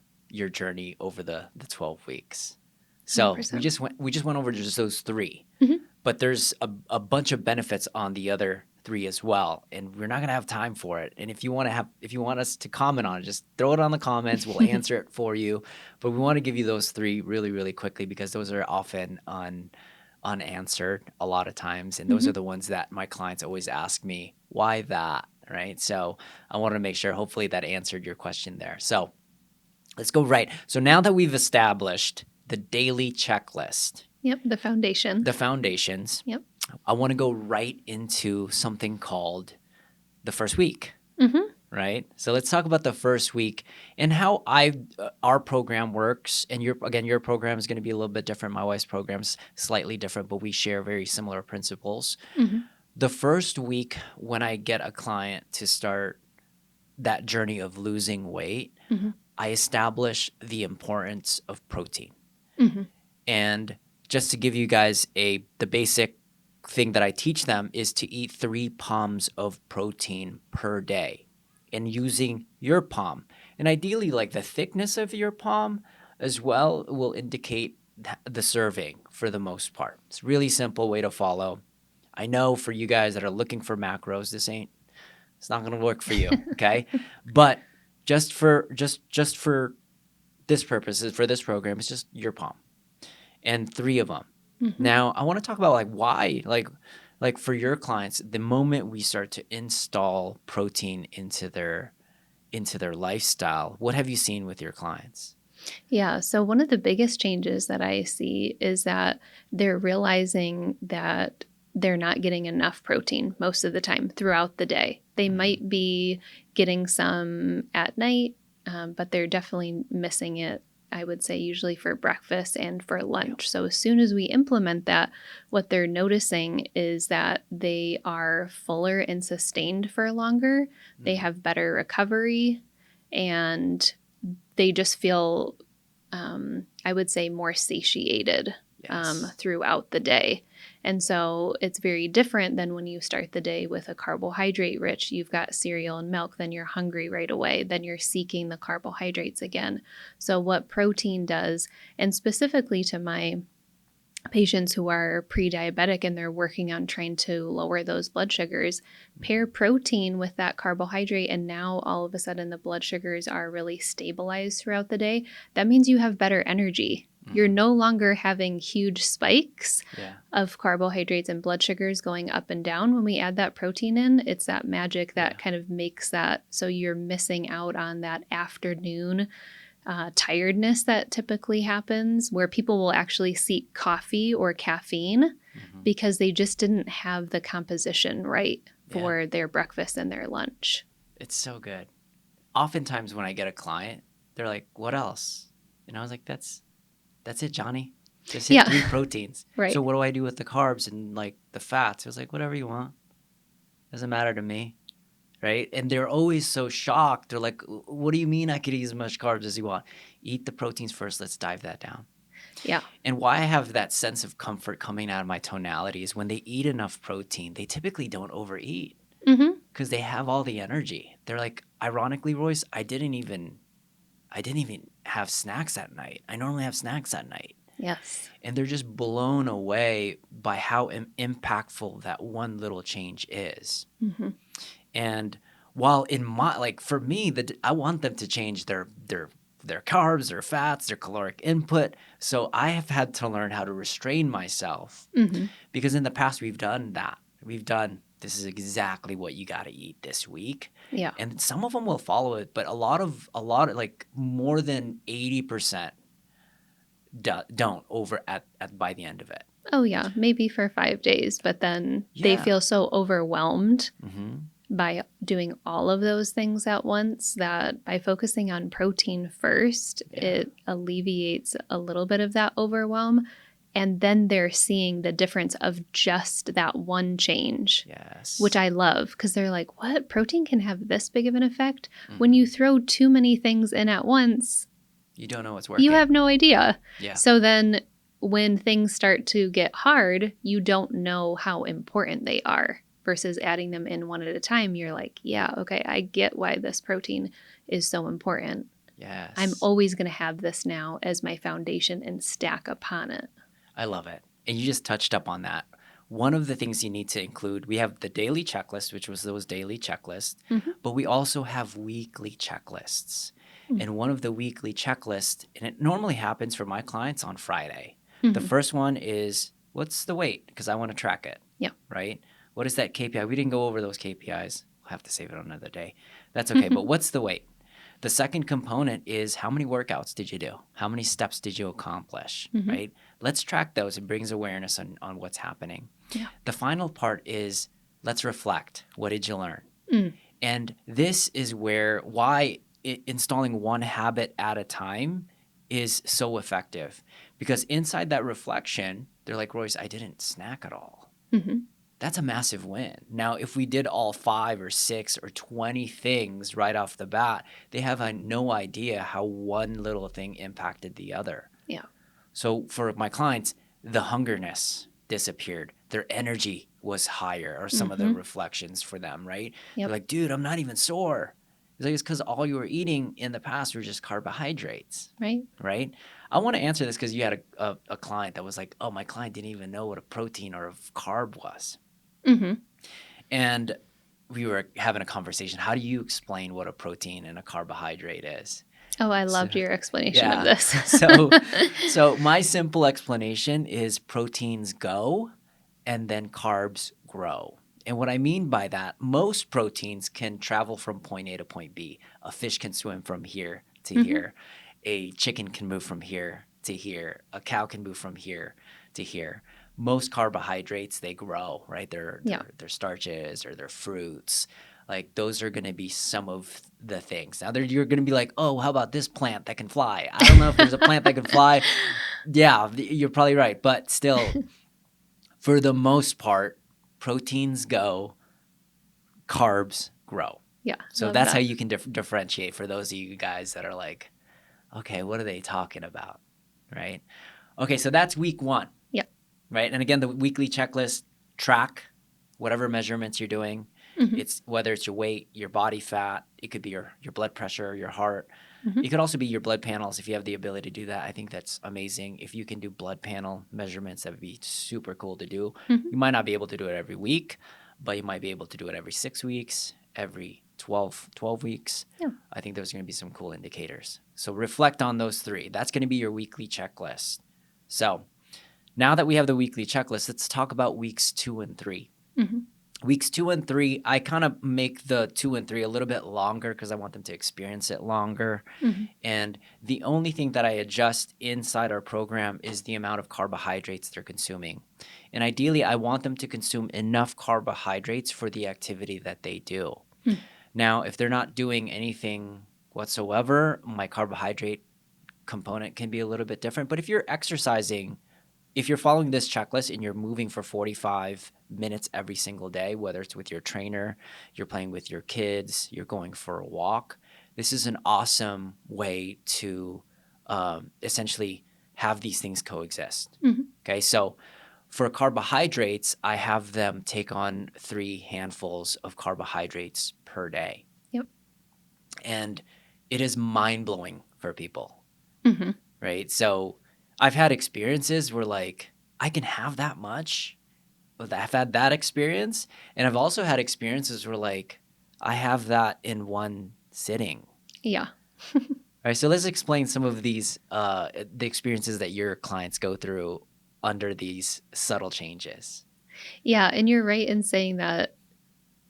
journey over the 12 weeks. So 100%. we just went over just those 3. Mhm. But there's a bunch of benefits on the other 3 as well, and we're not gonna have time for it. And if you want us to comment on it, just throw it on the comments. We'll answer it for you. But we want to give you those 3 really, really quickly because those are often unanswered a lot of times, and those are the ones that my clients always ask me, why that, right? So I wanted to make sure hopefully that answered your question there. So let's go right. So now that we've established the daily checklist, Yep, the foundation. the foundations, Yep. I want to go right into something called the first week, Mm-hmm. right? So let's talk about the first week and how our program works. And your program is going to be a little bit different. My wife's program's slightly different, but we share very similar principles. Mm-hmm. The first week when I get a client to start that journey of losing weight, Mm-hmm. I establish the importance of protein. Mm-hmm. And just to give you guys the basic thing that I teach them is to eat 3 palms of protein per day and using your palm. And ideally, like the thickness of your palm as well will indicate the serving for the most part. It's a really simple way to follow. I know for you guys that are looking for macros, it's not going to work for you, okay? But just for this purpose, for this program, it's just your palm and 3 of them. Mm-hmm. Now, I want to talk about like why, like for your clients, the moment we start to install protein into their lifestyle, what have you seen with your clients? Yeah. So one of the biggest changes that I see is that they're realizing that they're not getting enough protein most of the time throughout the day. They might be getting some at night, but they're definitely missing it, I would say, usually for breakfast and for lunch. So as soon as we implement that, what they're noticing is that they are fuller and sustained for longer. They have better recovery, and they just feel, I would say, more satiated throughout the day. And so it's very different than when you start the day with a carbohydrate rich, you've got cereal and milk, then you're hungry right away, then you're seeking the carbohydrates again. So what protein does, and specifically to my patients who are pre-diabetic and they're working on trying to lower those blood sugars, pair protein with that carbohydrate, and now all of a sudden the blood sugars are really stabilized throughout the day. That means you have better energy. You're no longer having huge spikes of carbohydrates and blood sugars going up and down. When we add that protein in, it's that magic that kind of makes that so you're missing out on that afternoon tiredness that typically happens, where people will actually seek coffee or caffeine because they just didn't have the composition right for their breakfast and their lunch. It's so good. Oftentimes when I get a client, they're like, what else? And I was like, that's it, Johnny. Just hit 3 proteins. Right. So what do I do with the carbs and like the fats? It was like, whatever you want. Doesn't matter to me. Right? And they're always so shocked. They're like, what do you mean I could eat as much carbs as you want? Eat the proteins first. Let's dive that down. Yeah. And why I have that sense of comfort coming out of my tonality is when they eat enough protein, they typically don't overeat because they have all the energy. They're like, ironically, Royce, I didn't even have snacks at night. I normally have snacks at night. Yes. And they're just blown away by how impactful that one little change is. And while in my, like for me, I want them to change their carbs, their fats, their caloric input. So I have had to learn how to restrain myself because in the past we've done that. This is exactly what you got to eat this week. Yeah. And some of them will follow it, but a lot of like more than 80% don't over at by the end of it. Oh yeah, maybe for 5 days, but then they feel so overwhelmed by doing all of those things at once that by focusing on protein first, it alleviates a little bit of that overwhelm. And then they're seeing the difference of just that one change, which I love because they're like, what? Protein can have this big of an effect? When you throw too many things in at once, you don't know what's working. You have no idea. Yeah. So then when things start to get hard, you don't know how important they are. versus adding them in one at a time, you're like, yeah, okay, I get why this protein is so important. Yes. I'm always going to have this now as my foundation and stack upon it. I love it. And you just touched up on that. One of the things you need to include, we have the daily checklist, which was those daily checklists, but we also have weekly checklists. And one of the weekly checklists, and it normally happens for my clients on Friday. The first one is, what's the weight? Because I want to track it. Yeah. Right? What is that KPI? We didn't go over those KPIs. We'll have to save it on another day. That's okay. But what's the weight? The second component is, how many workouts did you do? How many steps did you accomplish, right? Let's track those. It brings awareness on what's happening. Yeah. The final part is, let's reflect. What did you learn? And this is why installing one habit at a time is so effective. Because inside that reflection, they're like, Royce, I didn't snack at all. That's a massive win. Now, if we did all 5 or 6 or 20 things right off the bat, they have no idea how one little thing impacted the other. Yeah. So for my clients, the hungerness disappeared. Their energy was higher, or some of the reflections for them, right? Yep. They're like, dude, I'm not even sore. It's like, it's because all you were eating in the past were just carbohydrates, Right. I want to answer this because you had a client that was like, oh, my client didn't even know what a protein or a carb was. And we were having a conversation. How do you explain what a protein and a carbohydrate is? Oh, I loved your explanation of this. So my simple explanation is, proteins go and then carbs grow. And what I mean by that, most proteins can travel from point A to point B. A fish can swim from here to here. A chicken can move from here to here. A cow can move from here to here. Most carbohydrates, they grow, right? They're starches or they're fruits. Like, those are going to be some of the things. Now, you're going to be like, oh, how about this plant that can fly? I don't know if there's a plant that can fly. Yeah, you're probably right. But still, for the most part, proteins go, carbs grow. Yeah. So that's how you can differentiate for those of you guys that are like, okay, what are they talking about, right? Okay, so that's week 1. Yep. Right? And again, the weekly checklist, track whatever measurements you're doing. It's whether it's your weight, your body fat, it could be your blood pressure, your heart. It could also be your blood panels if you have the ability to do that. I think that's amazing. If you can do blood panel measurements, that would be super cool to do. You might not be able to do it every week, but you might be able to do it every 6 weeks, every 12 weeks. Yeah. I think those are going to be some cool indicators. So reflect on those 3. That's going to be your weekly checklist. So now that we have the weekly checklist, let's talk about weeks 2 and 3. Weeks 2 and 3, I kind of make the 2 and 3 a little bit longer because I want them to experience it longer. And the only thing that I adjust inside our program is the amount of carbohydrates they're consuming. And ideally, I want them to consume enough carbohydrates for the activity that they do. Now, if they're not doing anything whatsoever, my carbohydrate component can be a little bit different. But if you're exercising, if you're following this checklist and you're moving for 45 minutes every single day, whether it's with your trainer, you're playing with your kids, you're going for a walk, this is an awesome way to essentially have these things coexist. Okay, so for carbohydrates, I have them take on 3 handfuls of carbohydrates per day. Yep. And it is mind-blowing for people, right? So I've had experiences where, like, I can have that much. I've had that experience. And I've also had experiences where, like, I have that in one sitting. Yeah. All right, so let's explain some of these, the experiences that your clients go through under these subtle changes. Yeah, and you're right in saying that.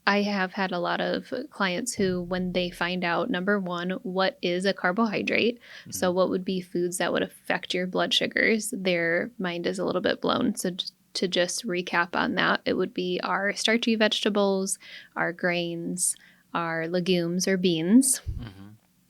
I have had a lot of clients who, when they find out, number one, what is a carbohydrate, so what would be foods that would affect your blood sugars, their mind is a little bit blown. So to just recap on that, it would be our starchy vegetables, our grains, our legumes or beans,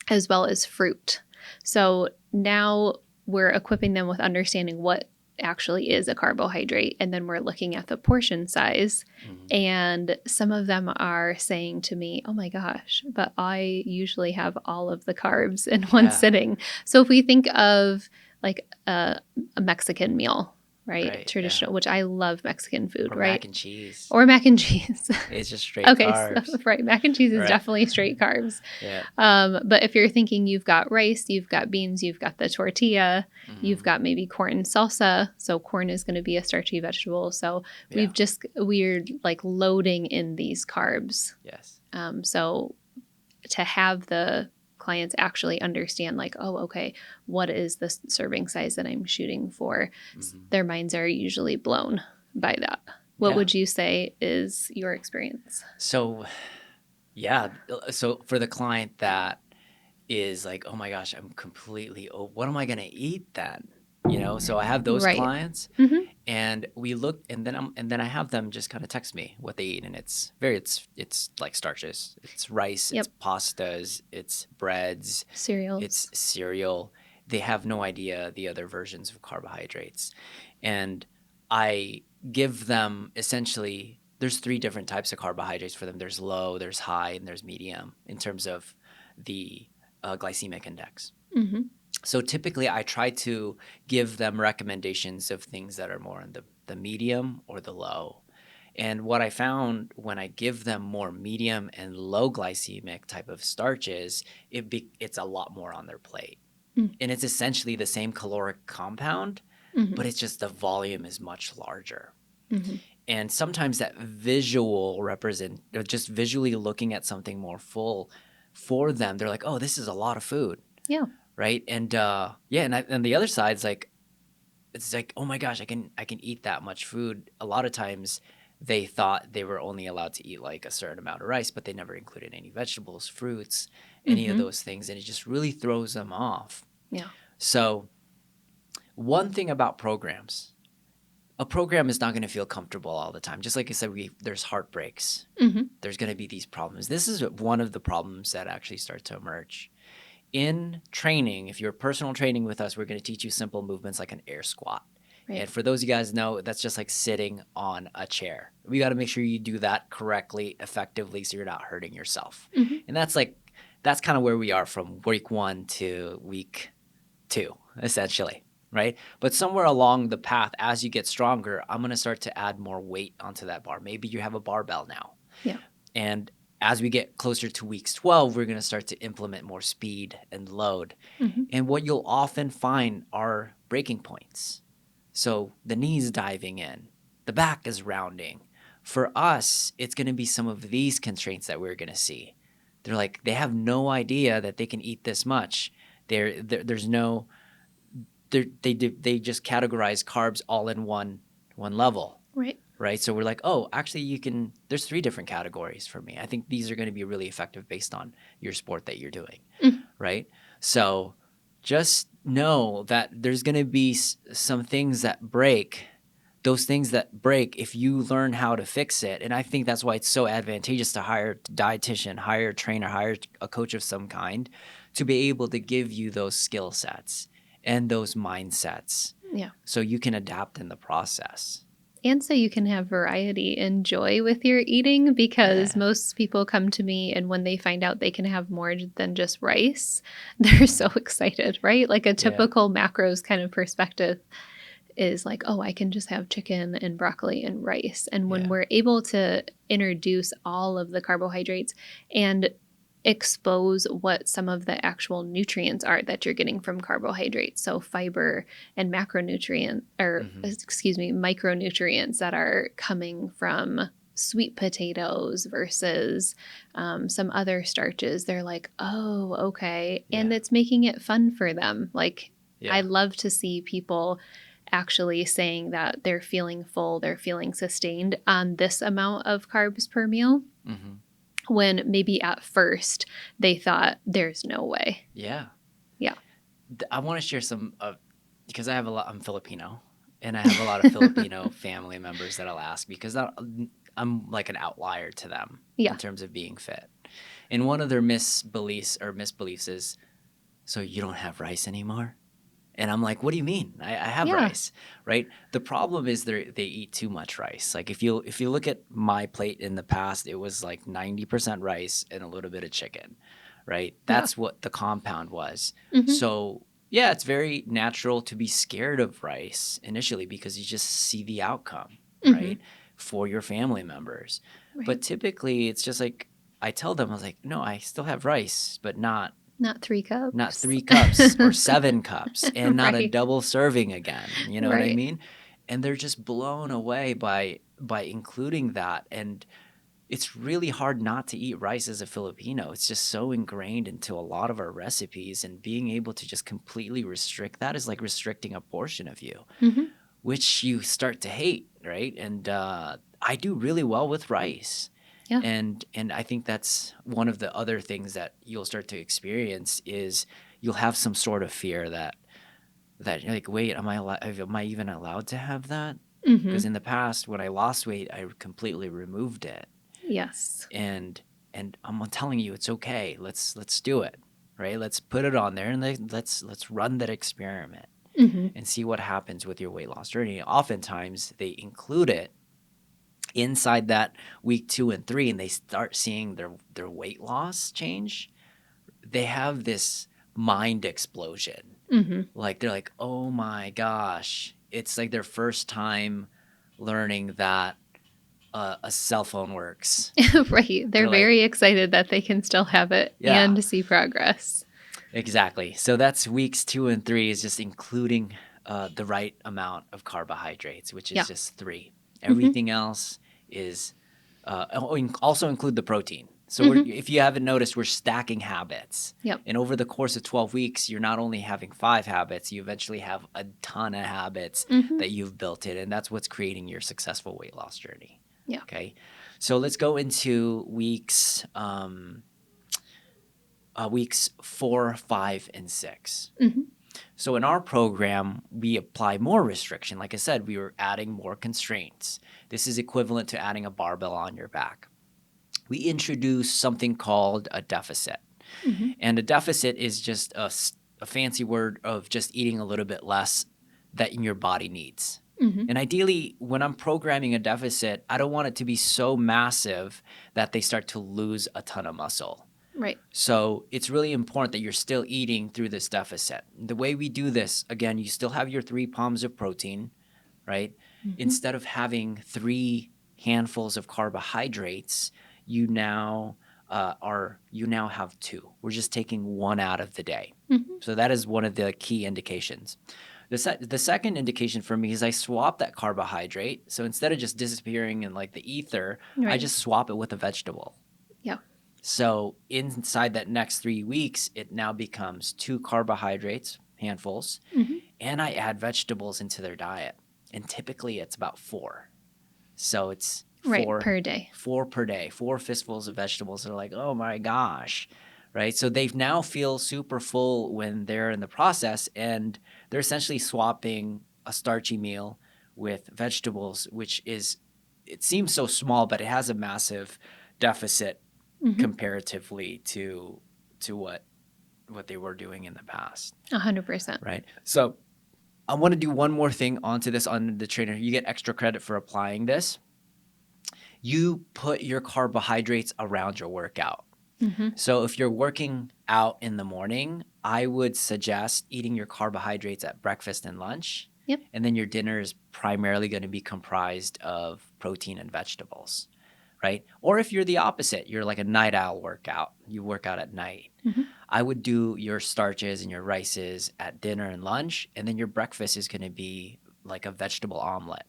as well as fruit. So now we're equipping them with understanding what actually is a carbohydrate, and then we're looking at the portion size, and some of them are saying to me, oh my gosh, but I usually have all of the carbs in one sitting. So if we think of like a Mexican meal, right? Right. Yeah. Traditional, which I love Mexican food, Or right? mac and cheese. Or mac and cheese. It's just straight Okay, so, carbs. right. Mac and cheese is Right. definitely straight carbs. Yeah. But if you're thinking you've got rice, you've got beans, you've got the tortilla, you've got maybe corn salsa. So corn is going to be a starchy vegetable. So Yeah. we're like loading in these carbs. Yes. So to have the clients actually understand like, oh, okay, what is the serving size that I'm shooting for? Their minds are usually blown by that. What Yeah. would you say is your experience? So, yeah. So for the client that is like, oh my gosh, I'm completely, what am I going to eat then? So I have those Right. clients Mm-hmm. and we look, and then I have them just kind of text me what they eat. And it's like starches. It's rice, Yep. it's pastas, it's breads, Cereals. it's cereal. They have no idea the other versions of carbohydrates. And I give them essentially, there's 3 different types of carbohydrates for them. There's low, there's high, and there's medium in terms of the glycemic index. Mm-hmm. So typically I try to give them recommendations of things that are more in the medium or the low. And what I found when I give them more medium and low glycemic type of starches, it's a lot more on their plate. And it's essentially the same caloric compound, but it's just the volume is much larger. And sometimes that just visually looking at something more full for them, they're like, oh, this is a lot of food. Yeah. Right. And and the other side's like, it's like, oh my gosh, I can eat that much food. A lot of times they thought they were only allowed to eat like a certain amount of rice, but they never included any vegetables, fruits, any of those things. And it just really throws them off. Yeah. So one thing about programs, a program is not going to feel comfortable all the time. Just like I said, there's heartbreaks. There's going to be these problems. This is one of the problems that actually start to emerge. In training, if you're personal training with us, we're going to teach you simple movements like an air squat. Right. And for those of you guys know, that's just like sitting on a chair. We got to make sure you do that correctly, effectively, so you're not hurting yourself. And that's kind of where we are from week 1 to week 2, essentially, right? But somewhere along the path, as you get stronger, I'm going to start to add more weight onto that bar. Maybe you have a barbell now. Yeah. And as we get closer to weeks 12, we're going to start to implement more speed and load. And what you'll often find are breaking points. So the knees diving in, the back is rounding. For us, it's going to be some of these constraints that we're going to see. They're like, they have no idea that they can eat this much. They just categorize carbs all in one level. Right. Right. So we're like, oh, actually there's 3 different categories for me. I think these are going to be really effective based on your sport that you're doing. Right. So just know that there's going to be some things that break. Those things that break, if you learn how to fix it. And I think that's why it's so advantageous to hire a dietitian, hire a trainer, hire a coach of some kind to be able to give you those skill sets and those mindsets. Yeah. So you can adapt in the process. And so you can have variety and joy with your eating, because most people come to me and when they find out they can have more than just rice, they're so excited, right? Like a typical macros kind of perspective is like, oh, I can just have chicken and broccoli and rice. And when we're able to introduce all of the carbohydrates and expose what some of the actual nutrients are that you're getting from carbohydrates. So fiber and micronutrients that are coming from sweet potatoes versus some other starches. They're like, oh, okay. And it's making it fun for them. Like, I love to see people actually saying that they're feeling full, they're feeling sustained on this amount of carbs per meal. When maybe at first they thought there's no way. Yeah. Yeah. I want to share some because I'm Filipino and I have a lot of Filipino family members that I'll ask because I'm like an outlier to them in terms of being fit. And one of their misbeliefs is, so you don't have rice anymore? And I'm like, what do you mean? I have rice, right? The problem is they eat too much rice. Like if you look at my plate in the past, it was like 90% rice and a little bit of chicken, right? That's what the compound was. So Yeah, it's very natural to be scared of rice initially because you just see the outcome, Hmm. right? For your family members. Right. But typically it's just like I tell them, I was like, no, I still have rice, but Not 3 not cups. 3 cups or 7 cups and not a Right. double serving again. You know what I Right. mean? And they're just blown away by including that. And it's really hard not to eat rice as a Filipino. It's just so ingrained into a lot of our recipes, and being able to just completely restrict that is like restricting a portion of you, Hmm. which you start to hate, right? And I do really well with rice. Yeah. And I think that's one of the other things that you'll start to experience is you'll have some sort of fear that you're like, wait, am I even allowed to have that? Hmm. Because in the past, when I lost weight, I completely removed it, Yes. and I'm telling you, it's okay. Let's do it, right? Let's put it on there and let's run that experiment Hmm. and see what happens with your weight loss journey. Oftentimes, they include it inside that week 2 and 3, and they start seeing their weight loss change. They have this mind explosion. Hmm. Like they're like, oh my gosh, it's like their first time learning that a cell phone works. Right. They're They're like, very excited that they can still have it yeah, and see progress. exactly. So that's weeks 2 and 3 is just including the right amount of carbohydrates, which is Yeah. just 3. Hmm. Everything else is also include the protein. So Hmm. if you haven't noticed, we're stacking habits. Yep. And over the course of 12 weeks, you're not only having 5 habits, you eventually have a ton of habits Hmm. that you've built in. And that's what's creating your successful weight loss journey. Yeah. Okay. So let's go into weeks 4, 5, and 6. Hmm. So in our program, we apply more restriction. Like I said, we were adding more constraints. This is equivalent to adding a barbell on your back. We introduce something called a deficit. Hmm. And a deficit is just a fancy word of just eating a little bit less that your body needs. Hmm. And ideally, when I'm programming a deficit, I don't want it to be so massive that they start to lose a ton of muscle. Right. So it's really important that you're still eating through this deficit. The way we do this, again, you still have your 3 palms of protein, right? Hmm. Instead of having 3 handfuls of carbohydrates, you now have 2. We're just taking 1 out of the day. Hmm. So that is one of the key indications. The second indication for me is I swap that carbohydrate. So instead of just disappearing in like the ether, I Right. just swap it with a vegetable. Yeah. So inside that next 3 weeks, it now becomes 2 carbohydrates, handfuls, Hmm. and I add vegetables into their diet. And typically it's about 4. So it's Right. Per day. 4 per day, 4 fistfuls of vegetables. They're like, oh my gosh, right? So they now feel super full when they're in the process, and they're essentially swapping a starchy meal with vegetables, it seems so small, but it has a massive deficit Hmm. comparatively to what they were doing in the past, 100%. right? So I want to do one more thing onto this on the trainer. You get extra credit for applying this. You put your carbohydrates around your workout. Hmm. So if you're working out in the morning, I would suggest eating your carbohydrates at breakfast and lunch. Yep. And then your dinner is primarily going to be comprised of protein and vegetables, right? Or if you're the opposite, you're like a night owl workout, you work out at night. Hmm. I would do your starches and your rices at dinner and lunch, and then your breakfast is going to be like a vegetable omelet,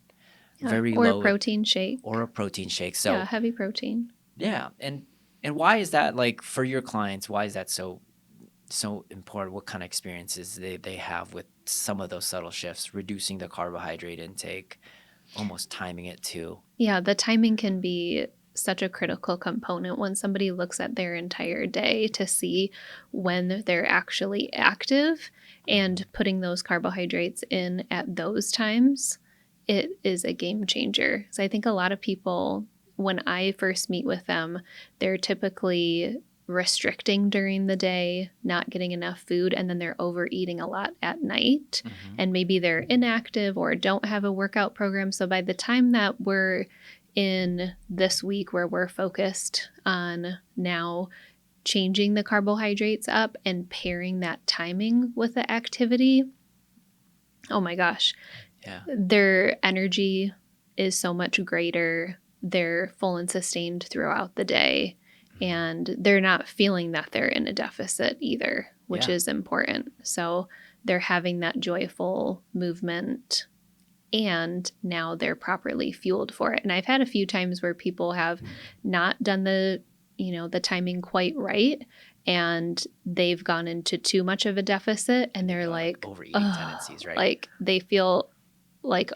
Yeah. very Or a low, protein shake. or a protein shake. Yeah. So Heavy protein. yeah, and why is that, like, for your clients? Why is that so important? What kind of experiences they have with some of those subtle shifts, reducing the carbohydrate intake, almost timing it to? Yeah. The timing can be such a critical component when somebody looks at their entire day to see when they're actually active, and putting those carbohydrates in at those times, it is a game changer. So I think a lot of people, when I first meet with them, they're typically restricting during the day, not getting enough food, and then they're overeating a lot at night. Mhm. And maybe they're inactive or don't have a workout program. So by the time that we're in this week where we're focused on now changing the carbohydrates up and pairing that timing with the activity, oh my gosh, Yeah. their energy is so much greater. They're full and sustained throughout the day, and they're not feeling that they're in a deficit either, which Yeah. is important. So they're having that joyful movement, and now they're properly fueled for it. And I've had a few times where people have not done the timing quite right, and they've gone into too much of a deficit, and they're like overeating tendencies, right? like they feel like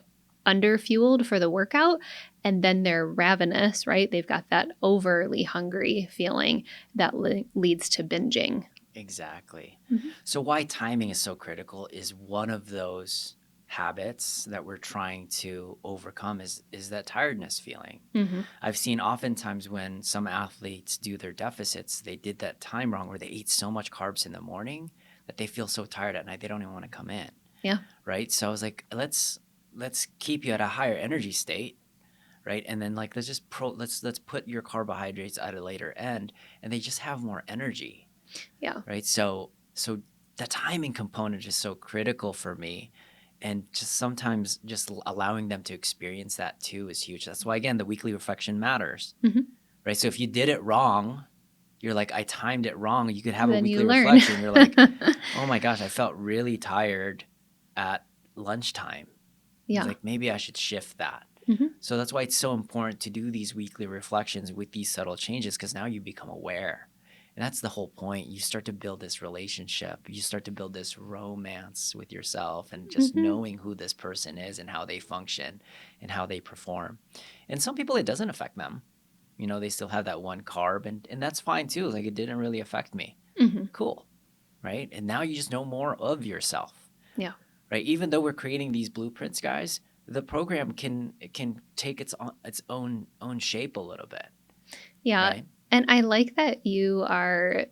under fueled for the workout, and then they're ravenous, right? They've got that overly hungry feeling that leads to binging. Exactly. Mm-hmm. So why timing is so critical is one of those habits that we're trying to overcome is that tiredness feeling. Mm-hmm. I've seen oftentimes when some athletes do their deficits, they did that time wrong where they eat so much carbs in the morning that they feel so tired at night they don't even want to come in. Yeah. Right? So I was like, let's keep you at a higher energy state, right? And then like let's put your carbohydrates at a later end, and they just have more energy. Yeah. Right. So the timing component is so critical for me. And just sometimes just allowing them to experience that too is huge. That's why, again, the weekly reflection matters. Mm-hmm. Right. So if you did it wrong, you're like, I timed it wrong. You could have Then a you weekly learn. reflection. You're like, oh my gosh, I felt really tired at lunchtime. Yeah. It's like, maybe I should shift that. Mm-hmm. So that's why it's so important to do these weekly reflections with these subtle changes, because now you become aware. And that's the whole point. You start to build this relationship. You start to build this romance with yourself and just Mm-hmm. knowing who this person is and how they function and how they perform. And some people, it doesn't affect them. You know, they still have that one carb, and that's fine too. Like, it didn't really affect me. Mm-hmm. Cool. Right? And now you just know more of yourself. Yeah. Right? Even though we're creating these blueprints, guys, the program can take its own shape a little bit. Yeah. Right? And I like that you are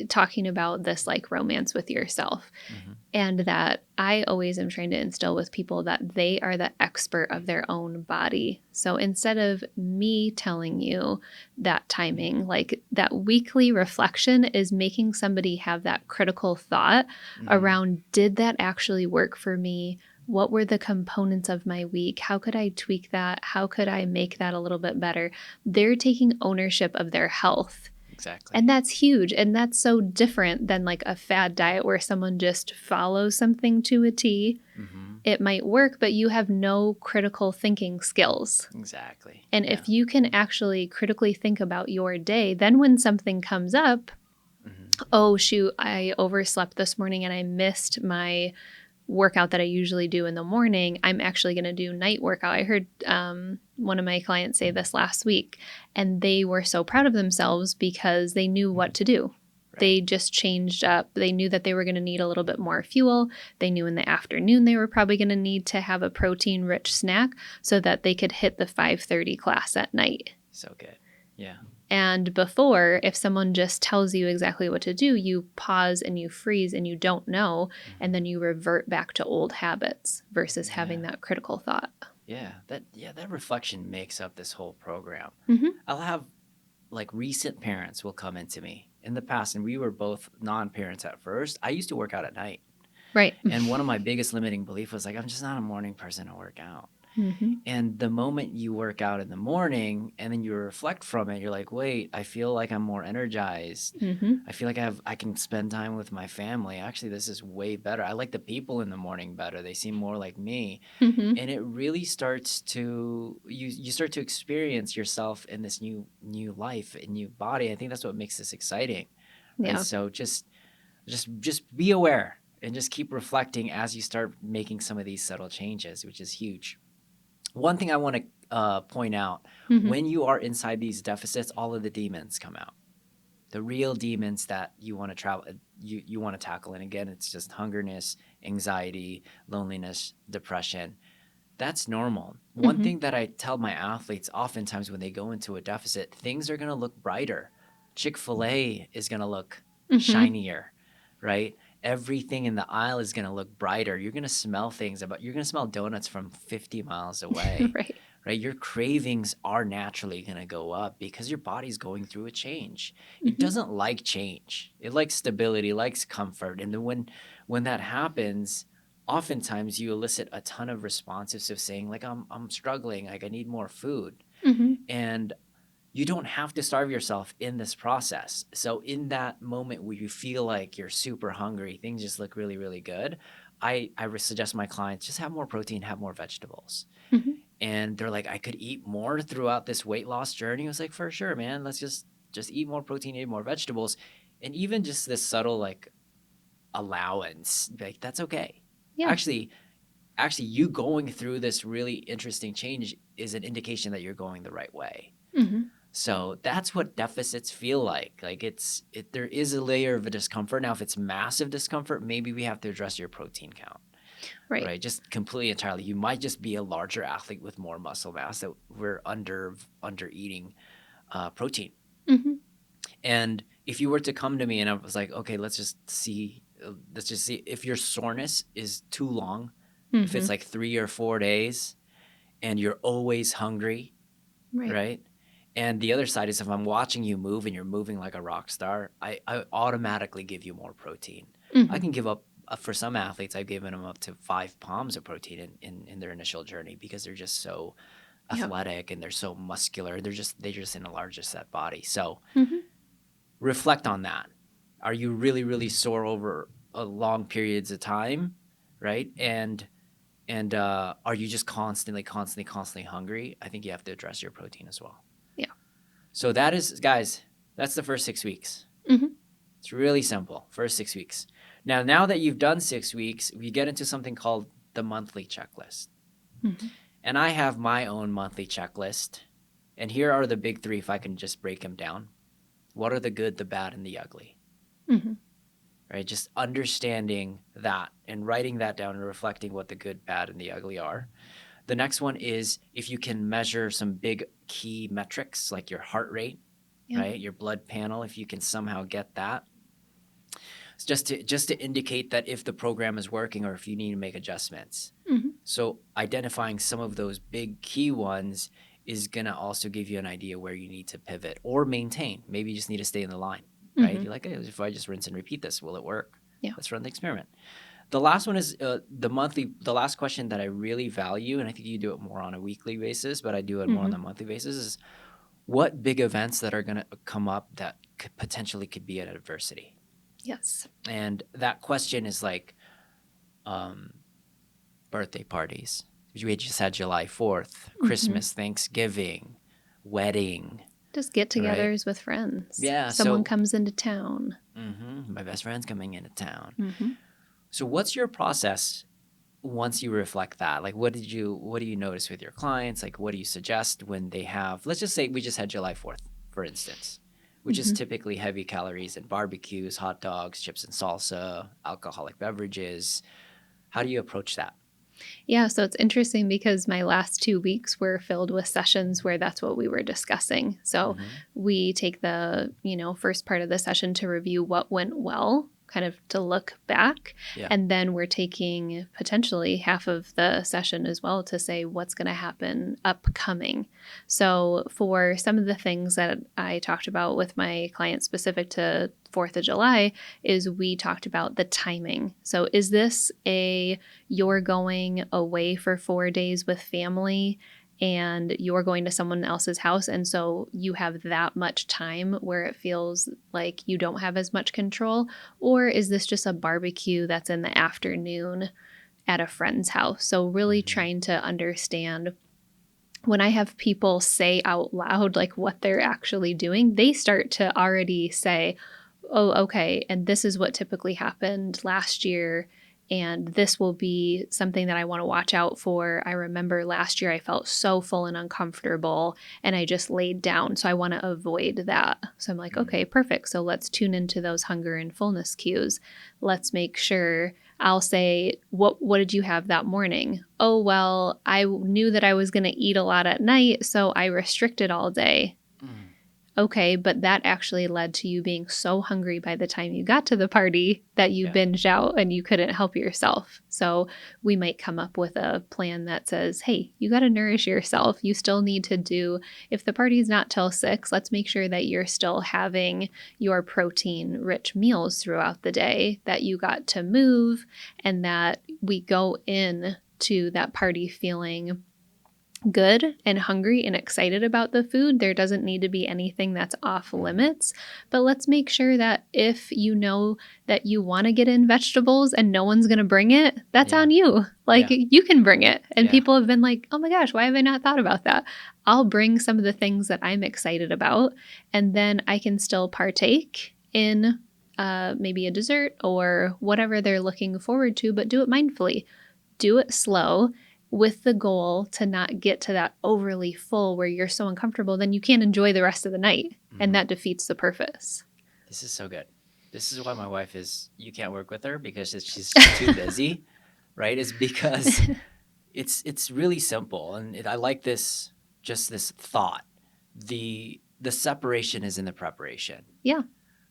talking about this like romance with yourself, Mm-hmm. and that I always am trying to instill with people that they are the expert of their own body. So instead of me telling you that timing, like that weekly reflection is making somebody have that critical thought around, did that actually work for me? What were the components of my week? How could I tweak that? How could I make that a little bit better? They're taking ownership of their health. Exactly. And that's huge. And that's so different than like a fad diet where someone just follows something to a T. Mm-hmm. It might work, but you have no critical thinking skills. Exactly. And if you can actually critically think about your day, then when something comes up, oh, shoot, I overslept this morning and I missed my workout that I usually do in the morning, I'm actually going to do night workout. I heard one of my clients say this last week, and they were so proud of themselves because they knew what to do. Right. They just changed up. They knew that they were going to need a little bit more fuel. They knew in the afternoon they were probably going to need to have a protein-rich snack so that they could hit the 5:30 class at night. So good. Yeah. And before, if someone just tells you exactly what to do, you pause and you freeze and you don't know, and then you revert back to old habits versus having that critical thought. Yeah, that reflection makes up this whole program. Mm-hmm. I'll have like recent parents will come into me in the past, and we were both non-parents at first. I used to work out at night. Right. And one of my biggest limiting beliefs was like, I'm just not a morning person to work out. Mm-hmm. And the moment you work out in the morning and then you reflect from it, you're like, wait, I feel like I'm more energized. Mm-hmm. I feel like I can spend time with my family. Actually, this is way better. I like the people in the morning better. They seem more like me. Mm-hmm. And it really starts to, you start to experience yourself in this new life, a new body. I think that's what makes this exciting. Right? Yeah. So just be aware and just keep reflecting as you start making some of these subtle changes, which is huge. One thing I want to point out, when you are inside these deficits, all of the demons come out. The real demons that you want to you want to tackle. And again, it's just hungerness, anxiety, loneliness, depression. That's normal. One thing that I tell my athletes oftentimes when they go into a deficit, things are going to look brighter. Chick-fil-A is going to look shinier, right? Everything in the aisle is going to look brighter. You're going to smell things you're going to smell donuts from 50 miles away, Right. right? Your cravings are naturally going to go up because your body's going through a change. It Mm-hmm. doesn't like change. It likes stability, likes comfort. And then when that happens, oftentimes you elicit a ton of responses of saying like I'm struggling, like I need more food. Mm-hmm. And you don't have to starve yourself in this process. So in that moment where you feel like you're super hungry, things just look really, really good. I would suggest my clients just have more protein, have more vegetables. Mm-hmm. And they're like, I could eat more throughout this weight loss journey. I was like, for sure, man. Let's just eat more protein, eat more vegetables. And even just this subtle like allowance, like that's okay. Yeah. Actually, you going through this really interesting change is an indication that you're going the right way. Mm-hmm. So that's what deficits feel like. Like there is a layer of a discomfort. Now, if it's massive discomfort, maybe we have to address your protein count, Right. right? Just completely entirely. You might just be a larger athlete with more muscle mass that we're under eating protein. Mm-hmm. And if you were to come to me and I was like, okay, let's just see if your soreness is too long, if Mm-hmm. it's like 3 or 4 days, and you're always hungry, Right. right? And the other side is if I'm watching you move and you're moving like a rock star, I automatically give you more protein. I Mm-hmm. can give up, for some athletes, I've given them up to 5 palms of protein in their initial journey because they're just so Yeah. athletic and they're so muscular. They're just in a larger set body. So Mm-hmm. reflect on that. Are you really, really sore over long periods of time, right? And are you just constantly hungry? I think you have to address your protein as well. Yeah. So that is, guys, that's the first 6 weeks. Mm-hmm. It's really simple. First 6 weeks. Now that you've done 6 weeks, we get into something called the monthly checklist. Mm-hmm. And I have my own monthly checklist. And here are the big 3 if I can just break them down. What are the good, the bad, and the ugly? Mm-hmm. Right? Just understanding that and writing that down and reflecting what the good, bad, and the ugly are. The next one is if you can measure some big key metrics like your heart rate, Yeah. right? Your blood panel, if you can somehow get that. It's just to indicate that if the program is working or if you need to make adjustments. Mm-hmm. So identifying some of those big key ones is going to also give you an idea where you need to pivot or maintain. Maybe you just need to stay in the line, right? Mm-hmm. You're like, hey, if I just rinse and repeat this, will it work? Yeah. Let's run the experiment. The last one is the last question that I really value, and I think you do it more on a weekly basis, but I do it more on Mm-hmm. a monthly basis, is what big events that are going to come up that potentially could be an adversity? Yes. And that question is like birthday parties. We just had July 4th, Christmas, Thanksgiving, wedding. Just get-togethers with friends. Yeah. Someone comes into town. My best friend's coming into town. Mm-hmm. So what's your process once you reflect that? Like, what do you notice with your clients? Like, what do you suggest when they have, let's just say we just had July 4th, for instance, which is typically heavy calories and barbecues, hot dogs, chips and salsa, alcoholic beverages. How do you approach that? Yeah, so it's interesting because my last 2 weeks were filled with sessions where that's what we were discussing. So we take the, first part of the session to review what went well, kind of to look back. Yeah. And then we're taking potentially half of the session as well to say what's going to happen upcoming. So for some of the things that I talked about with my clients specific to 4th of July is we talked about the timing. So is this you're going away for 4 days with family and you're going to someone else's house, and so you have that much time where it feels like you don't have as much control? Or is this just a barbecue that's in the afternoon at a friend's house? So really trying to understand, when I have people say out loud like what they're actually doing, they start to already say, oh, okay, and this is what typically happened last year, and this will be something that I want to watch out for. I remember last year I felt so full and uncomfortable, and I just laid down, so I want to avoid that. So I'm like, okay, perfect. So let's tune into those hunger and fullness cues. Let's make sure. I'll say, what did you have that morning? Oh, well, I knew that I was going to eat a lot at night, so I restricted all day. Okay, but that actually led to you being so hungry by the time you got to the party that you Yeah. binged out and you couldn't help yourself. So we might come up with a plan that says, hey, you got to nourish yourself. You still need to do, if the party's not till 6, let's make sure that you're still having your protein rich meals throughout the day, that you got to move, and that we go in to that party feeling good and hungry and excited about the food. There doesn't need to be anything that's off limits, but let's make sure that if you know that you want to get in vegetables and no one's going to bring it, that's Yeah. on you. Like Yeah. you can bring it. And Yeah. people have been like, oh my gosh, why have I not thought about that? I'll bring some of the things that I'm excited about, and then I can still partake in maybe a dessert or whatever they're looking forward to, but do it mindfully. Do it slow, with the goal to not get to that overly full where you're so uncomfortable, then you can't enjoy the rest of the night. And that defeats the purpose. This is so good. This is why my wife you can't work with her because she's just too busy, right? It's because it's really simple. And I like this thought. The separation is in the preparation. Yeah.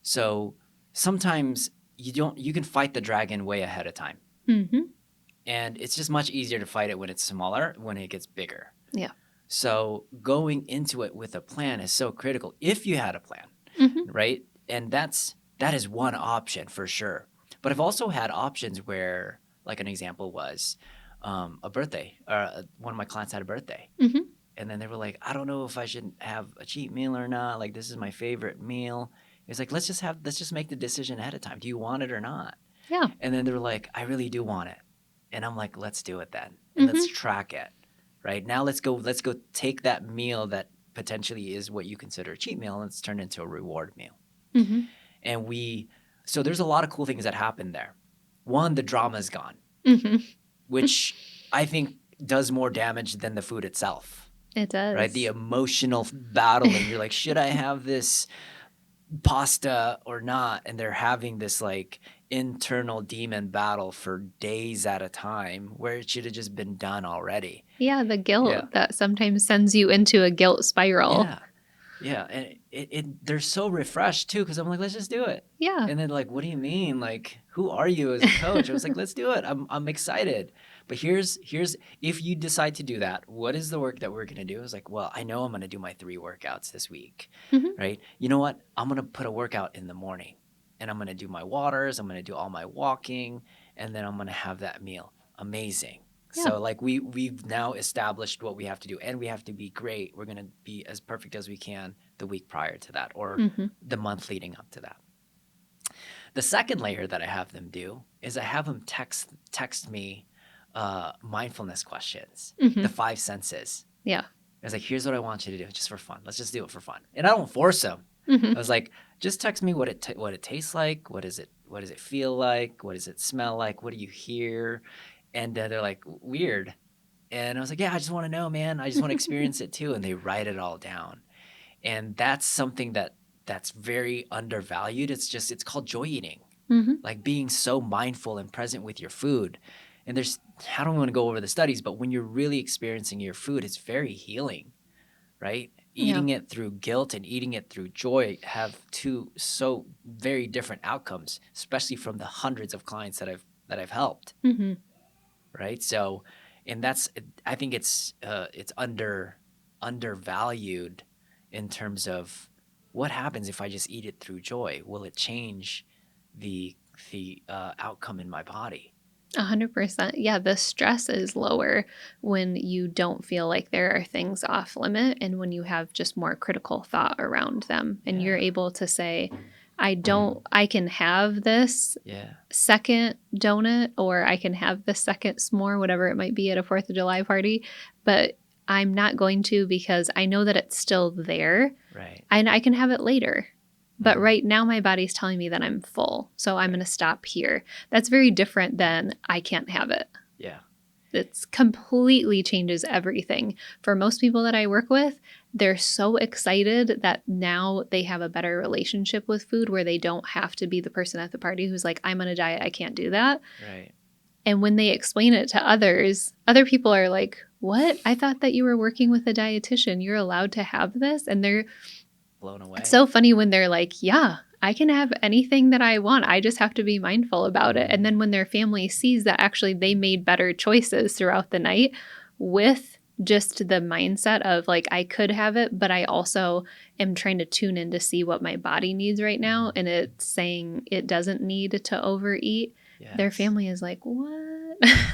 So sometimes you can fight the dragon way ahead of time. Mm-hmm. And it's just much easier to fight it when it's smaller, when it gets bigger. Yeah. So going into it with a plan is so critical if you had a plan, right? And that is one option for sure. But I've also had options where, like an example was a birthday. One of my clients had a birthday. And then they were like, I don't know if I should have a cheat meal or not. Like, this is my favorite meal. It's like, let's just make the decision ahead of time. Do you want it or not? Yeah. And then they were like, I really do want it. And I'm like, let's do it then. And let's track it, right? Now let's go take that meal that potentially is what you consider a cheat meal and let's turn it into a reward meal. And so there's a lot of cool things that happen there. One, the drama is gone, which I think does more damage than the food itself. It does. Right? The emotional battling. You're like, should I have this pasta or not? And they're having this like internal demon battle for days at a time where it should have just been done already. Yeah, the guilt that sometimes sends you into a guilt spiral. Yeah. And they're so refreshed too because I'm like, let's just do it. Yeah. And then like, what do you mean? Like, who are you as a coach? I was like, let's do it. I'm excited. But here's if you decide to do that, what is the work that we're gonna do? I was like, well, I know I'm gonna do my 3 workouts this week, right? You know what? I'm gonna put a workout in the morning, and I'm gonna do my waters. I'm gonna do all my walking, and then I'm gonna have that meal. Amazing. Yeah. So like we've now established what we have to do, and we have to be great. We're gonna be as perfect as we can the week prior to that, or the month leading up to that. The second layer that I have them do is I have them text me mindfulness questions, the 5 senses. Yeah. I was like, here's what I want you to do just for fun. Let's just do it for fun. And I don't force them. I was like, just text me what it tastes like. What does it feel like? What does it smell like? What do you hear? And they're like, weird. And I was like, yeah, I just want to know, man. I just want to experience it too. And they write it all down. And that's something that's very undervalued. It's called joy eating. Like being so mindful and present with your food. And I don't want to go over the studies, but when you're really experiencing your food, it's very healing, right? Eating it through guilt and eating it through joy have 2 so very different outcomes, especially from the hundreds of clients that I've helped, right? So, and I think it's undervalued in terms of what happens if I just eat it through joy. Will it change the outcome in my body? 100%. Yeah, the stress is lower when you don't feel like there are things off limit and when you have just more critical thought around them. And you're able to say, I can have this second donut, or I can have the second s'more, whatever it might be at a 4th of July party, but I'm not going to because I know that it's still there. Right. And I can have it later. But right now my body's telling me that I'm full, so I'm going to stop here. That's very different than I can't have it. Yeah. It completely changes everything. For most people that I work with, they're so excited that now they have a better relationship with food where they don't have to be the person at the party who's like, I'm on a diet, I can't do that. Right. And when they explain it to others, other people are like, what? I thought that you were working with a dietitian. You're allowed to have this? And blown away. It's so funny when they're like, yeah, I can have anything that I want. I just have to be mindful about it. And then when their family sees that actually they made better choices throughout the night with just the mindset of like, I could have it, but I also am trying to tune in to see what my body needs right now. And it's saying it doesn't need to overeat. Their Yes. family is like, what?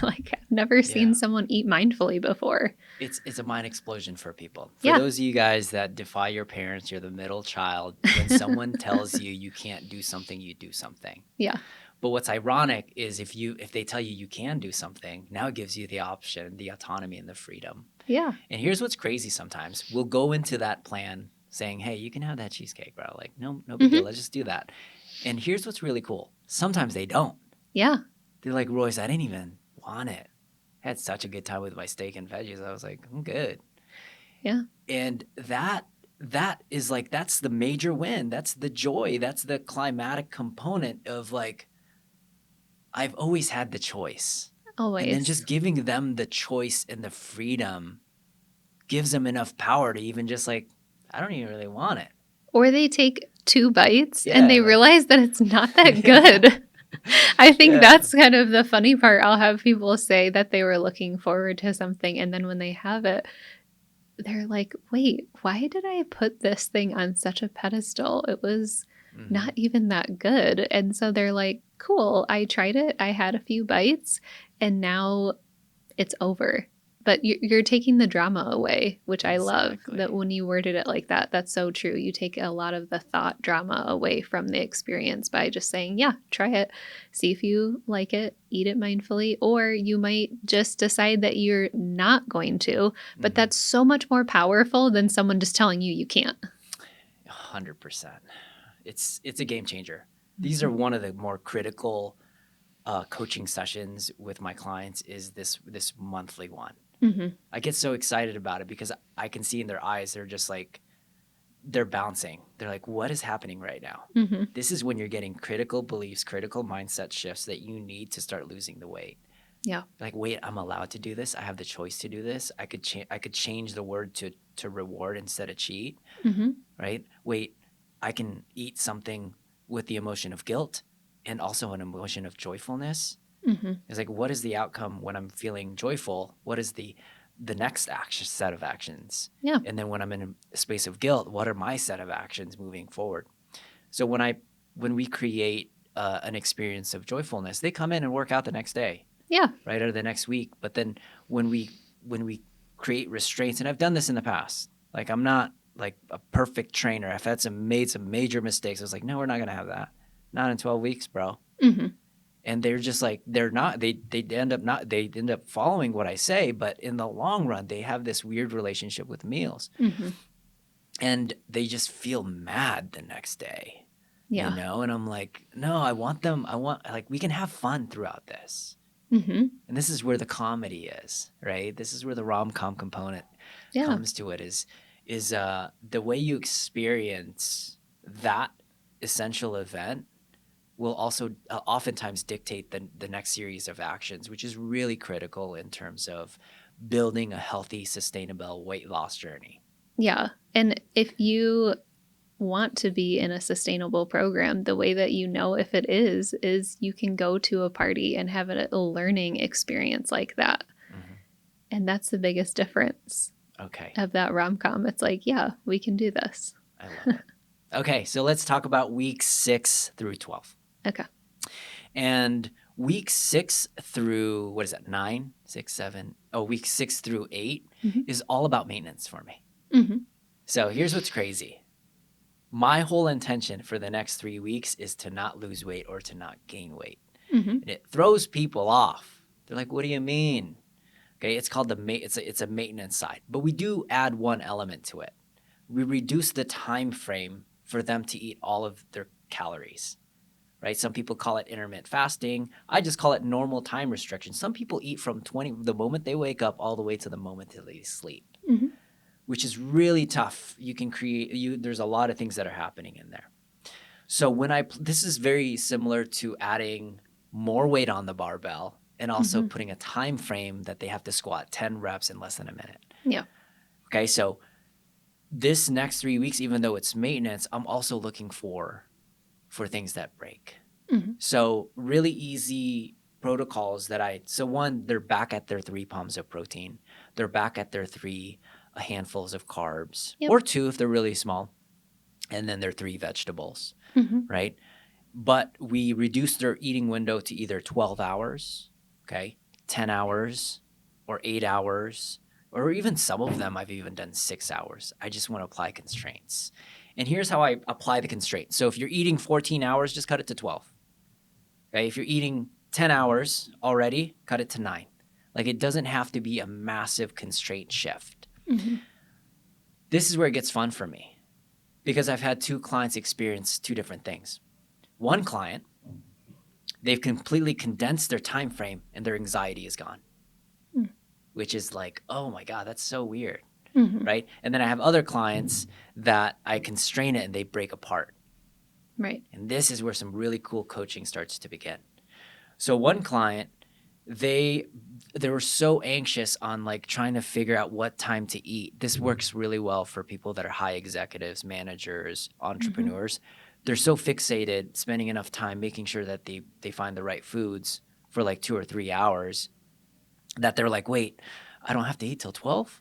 Like, I've never seen Yeah. someone eat mindfully before. It's a mind explosion for people. For Yeah. those of you guys that defy your parents, you're the middle child. When someone tells you you can't do something, you do something. Yeah. But what's ironic is if they tell you you can do something, now it gives you the option, the autonomy, and the freedom. Yeah. And here's what's crazy sometimes. We'll go into that plan saying, hey, you can have that cheesecake, bro. Like, no big deal. Let's just do that. And here's what's really cool. Sometimes they don't. Yeah. They're like, Royce, I didn't even want it. I had such a good time with my steak and veggies. I was like, I'm good. Yeah. And that is like, that's the major win. That's the joy. That's the climatic component of like, I've always had the choice. Always. And then just giving them the choice and the freedom gives them enough power to even just like, I don't even really want it. Or they take 2 bites Yeah, and they like- realize that it's not that good. I think Yeah. that's kind of the funny part. I'll have people say that they were looking forward to something, and then when they have it, they're like, wait, why did I put this thing on such a pedestal? It was Mhm. not even that good. And so they're like, cool, I tried it. I had a few bites, and now it's over. But you're taking the drama away, which I love. Exactly. That when you worded it like that, that's so true. You take a lot of the thought drama away from the experience by just saying, yeah, try it, see if you like it, eat it mindfully, or you might just decide that you're not going to. But Mhm. that's so much more powerful than someone just telling you can't. 100%. It's a game changer. These are one of the more critical coaching sessions with my clients is this monthly one. Mm-hmm. I get so excited about it because I can see in their eyes, they're just like, they're bouncing. They're like, what is happening right now? Mm-hmm. This is when you're getting critical beliefs, critical mindset shifts that you need to start losing the weight. Yeah. Like, wait, I'm allowed to do this. I have the choice to do this. I could change the word to reward instead of cheat, Mm-hmm. right? Wait, I can eat something with the emotion of guilt and also an emotion of joyfulness. Mm-hmm. It's like, what is the outcome when I'm feeling joyful? What is the next set of actions? Yeah. And then when I'm in a space of guilt, what are my set of actions moving forward? So when we create an experience of joyfulness, they come in and work out the next day, Yeah. right, or the next week. But then when we create restraints, and I've done this in the past, like I'm not like a perfect trainer. I've made some major mistakes. I was like, no, we're not gonna have that. Not in 12 weeks, bro. Mm-hmm. And they're just like, they end up following what I say, but in the long run, they have this weird relationship with meals. Mm-hmm. And they just feel mad the next day. Yeah. You know? And I'm like, no, we can have fun throughout this. Mm-hmm. And this is where the comedy is, right? This is where the rom-com component Yeah. comes to it is the way you experience that essential event will also oftentimes dictate the next series of actions, which is really critical in terms of building a healthy, sustainable weight loss journey. Yeah. And if you want to be in a sustainable program, the way that you know if it is you can go to a party and have a learning experience like that. Mm-hmm. And that's the biggest difference Okay. of that rom-com. It's like, yeah, we can do this. I love it. Okay, so let's talk about weeks 6 through 12. Okay. And week 6 through, what is that, 9, 6, 7? Oh, week 6 through 8 Mhm. is all about maintenance for me. Mm-hmm. So here's what's crazy. My whole intention for the next 3 weeks is to not lose weight or to not gain weight. Mm-hmm. And it throws people off. They're like, what do you mean? Okay, it's called it's a maintenance side. But we do add one element to it. We reduce the time frame for them to eat all of their calories. Right? Some people call it intermittent fasting. I just call it normal time restriction. Some people eat from the moment they wake up all the way to the moment they sleep, Mm-hmm. which is really tough. There's a lot of things that are happening in there. So this is very similar to adding more weight on the barbell and also Mhm. putting a time frame that they have to squat 10 reps in less than a minute. Yeah. Okay, so this next 3 weeks, even though it's maintenance, I'm also looking for things that break. Mhm. So really easy protocols so one, they're back at their 3 pumps of protein. They're back at their 3 handfuls of carbs, Yep. or 2 if they're really small, and then their 3 vegetables, Mhm. right? But we reduce their eating window to either 12 hours, okay, 10 hours, or 8 hours, or even some of them I've even done 6 hours. I just want to apply constraints. And here's how I apply the constraints. So if you're eating 14 hours, just cut it to 12. Okay, if you're eating 10 hours already, cut it to 9. Like, it doesn't have to be a massive constraint shift. Mhm. This is where it gets fun for me, because I've had 2 clients experience 2 different things. One client, they've completely condensed their time frame and their anxiety is gone, Mm. which is like, oh my God, that's so weird, Mhm. right? And then I have other clients that I constrain it and they break apart. Right. And this is where some really cool coaching starts to begin. So one client, they were so anxious on like trying to figure out what time to eat. This works really well for people that are high executives, managers, entrepreneurs. They're so fixated spending enough time making sure that they find the right foods for like 2 or 3 hours that they're like, wait, I don't have to eat till 12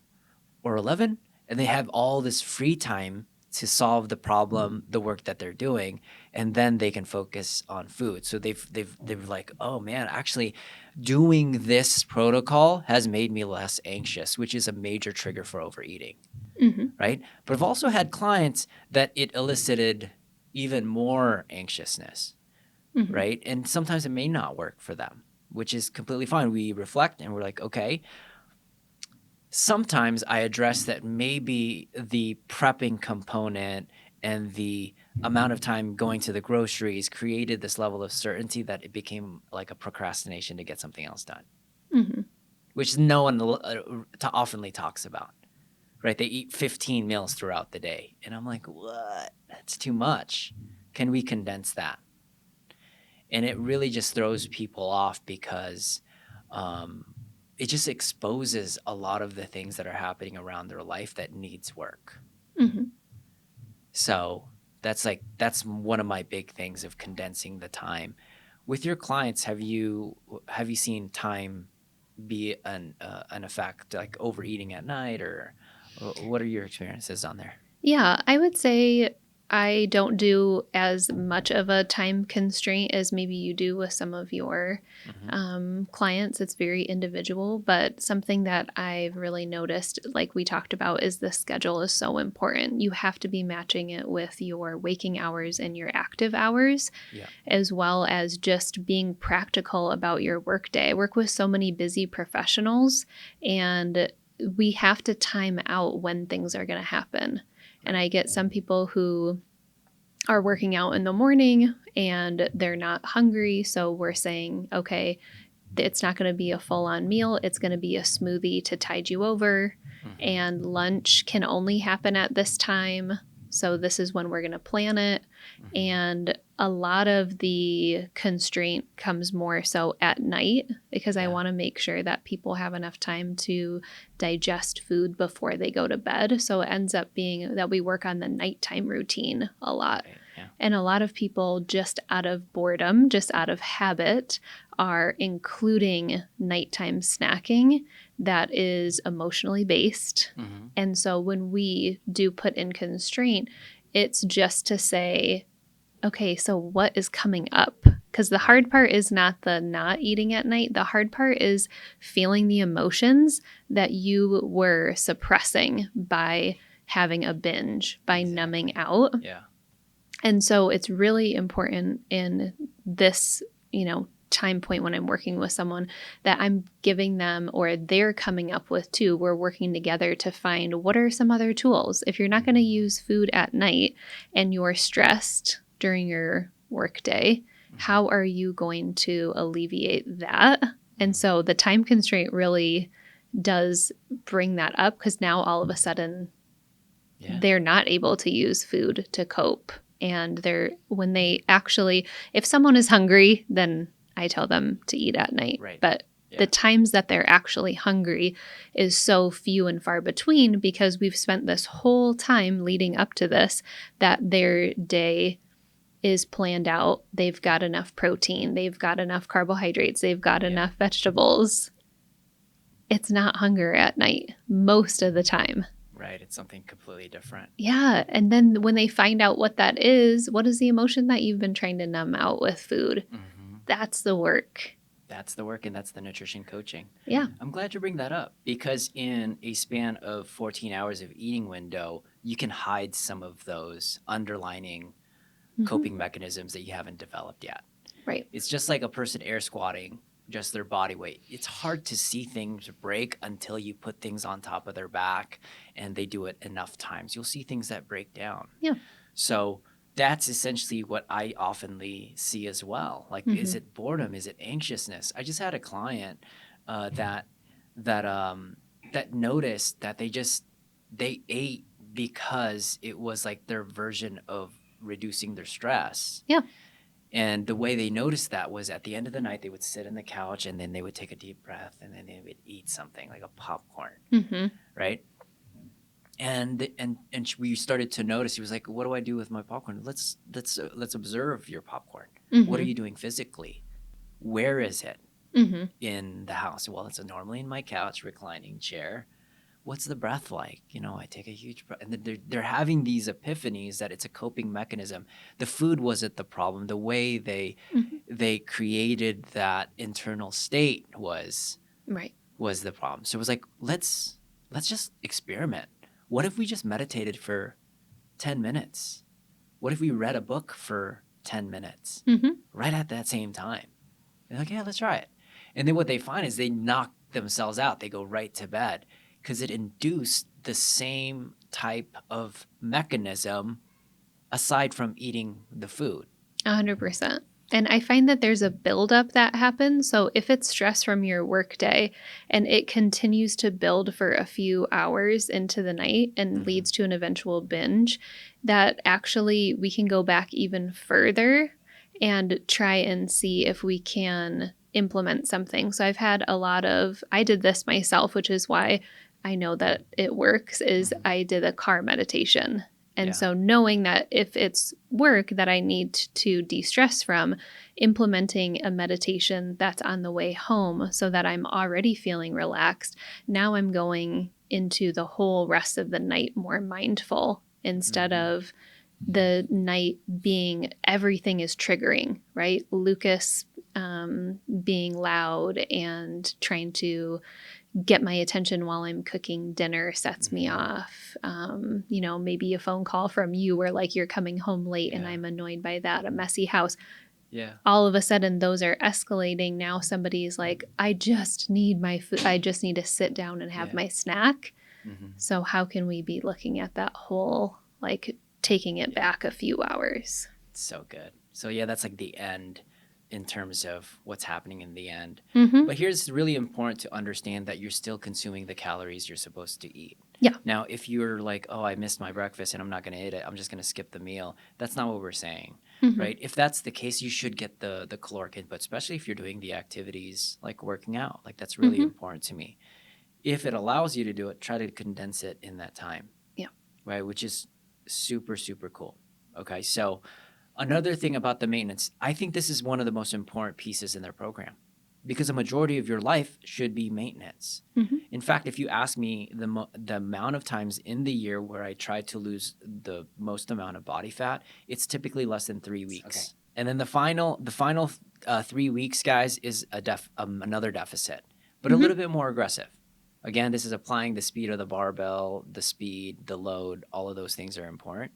or 11? And they have all this free time to solve the problem, the work that they're doing, and then they can focus on food. So they've like, oh man, actually doing this protocol has made me less anxious, which is a major trigger for overeating, Mhm. right? But I've also had clients that it elicited even more anxiousness, Mhm. right? And sometimes it may not work for them, which is completely fine. We reflect and we're like, okay, sometimes I address that maybe the prepping component and the amount of time going to the groceries created this level of certainty that it became like a procrastination to get something else done, Mhm. which no one oftenly talks about, right? They eat 15 meals throughout the day. And I'm like, what? That's too much. Can we condense that? And it really just throws people off because it just exposes a lot of the things that are happening around their life that needs work. Mhm. So that's one of my big things of condensing the time. With your clients, have you seen time be an effect, like overeating at night, or what are your experiences on there? Yeah, I would say I don't do as much of a time constraint as maybe you do with some of your clients. It's very individual, but something that I've really noticed, like we talked about, is the schedule is so important. You have to be matching it with your waking hours and your active hours, Yeah. as well as just being practical about your workday. I work with so many busy professionals, and we have to time out when things are going to happen. And I get some people who are working out in the morning and they're not hungry. So we're saying, okay, it's not going to be a full on meal. It's going to be a smoothie to tide you over. And lunch can only happen at this time. So this is when we're going to plan it. And a lot of the constraint comes more so at night because I Yeah. want to make sure that people have enough time to digest food before they go to bed. So it ends up being that we work on the nighttime routine a lot. Right, yeah. And a lot of people, just out of boredom, just out of habit, are including nighttime snacking that is emotionally based. Mhm. And so when we do put in constraint, it's just to say, okay, so what is coming up? Because the hard part is not the not eating at night. The hard part is feeling the emotions that you were suppressing by having a binge, by numbing out. Yeah. And so it's really important in this, time point when I'm working with someone that I'm giving them, or they're coming up with too. We're working together to find what are some other tools. If you're not going to use food at night and you're stressed during your workday, how are you going to alleviate that? And so the time constraint really does bring that up, because now all of a sudden Yeah. they're not able to use food to cope. And when they actually, if someone is hungry, then I tell them to eat at night. Right. But Yeah. The times that they're actually hungry is so few and far between because we've spent this whole time leading up to this that their day is planned out. They've got enough protein, they've got enough carbohydrates, they've got enough vegetables. It's not hunger at night most of the time. Right. It's something completely different. Yeah. And then when they find out what that is, what is the emotion that you've been trying to numb out with food? That's the work. That's the work, and that's the nutrition coaching. Yeah. I'm glad you bring that up because in a span of 14 hours of eating window, you can hide some of those underlining coping mechanisms that you haven't developed yet. Right. It's just like a person air squatting, just their body weight. It's hard to see things break until you put things on top of their back and they do it enough times. You'll see things that break down. Yeah. So that's essentially what I oftenly see as well. Like, is it boredom? Is it anxiousness? I just had a client that noticed that they ate because it was like their version of reducing their stress. Yeah. And the way they noticed that was at the end of the night, they would sit on the couch and then they would take a deep breath and then they would eat something like a popcorn, right? And we started to notice. He was like, "What do I do with my popcorn? Let's observe your popcorn. What are you doing physically? Where is it in the house? Well, it's normally in my couch reclining chair. What's the breath like? I take a huge breath." And they're having these epiphanies that it's a coping mechanism. The food wasn't the problem. The way they created that internal state was the problem. So it was like, let's just experiment. What if we just meditated for 10 minutes? What if we read a book for 10 minutes right at that same time? They're like, yeah, let's try it. And then what they find is they knock themselves out. They go right to bed because it induced the same type of mechanism aside from eating the food. 100%. And I find that there's a buildup that happens. So if it's stress from your workday and it continues to build for a few hours into the night and leads to an eventual binge, that actually we can go back even further and try and see if we can implement something. So I've had I did this myself, which is why I know that it works, is I did a car meditation. And so knowing that if it's work that I need to de-stress from, implementing a meditation that's on the way home so that I'm already feeling relaxed, now I'm going into the whole rest of the night more mindful instead of the night being everything is triggering, right? Lucas being loud and trying to get my attention while I'm cooking dinner sets me off. Maybe a phone call from you where like you're coming home late and I'm annoyed by that, a messy house. Yeah. All of a sudden those are escalating. Now somebody's like, I just need my food. I just need to sit down and have my snack. So how can we be looking at that whole, like taking it back a few hours? It's so good. So yeah, that's like the end in terms of what's happening in the end. But here's really important to understand that you're still consuming the calories you're supposed to eat. Yeah. Now, if you're like, oh, I missed my breakfast and I'm not going to eat it, I'm just going to skip the meal. That's not what we're saying, right? If that's the case, you should get the caloric input, especially if you're doing the activities like working out. Like that's really important to me. If it allows you to do it, try to condense it in that time. Yeah. Right, which is super, super cool. Okay, so another thing about the maintenance, I think this is one of the most important pieces in their program because a majority of your life should be maintenance. In fact, if you ask me the amount of times in the year where I try to lose the most amount of body fat, it's typically less than 3 weeks. Okay. And then the final 3 weeks, guys, is another deficit, but a little bit more aggressive. Again, this is applying the speed of the barbell, the speed, the load, all of those things are important.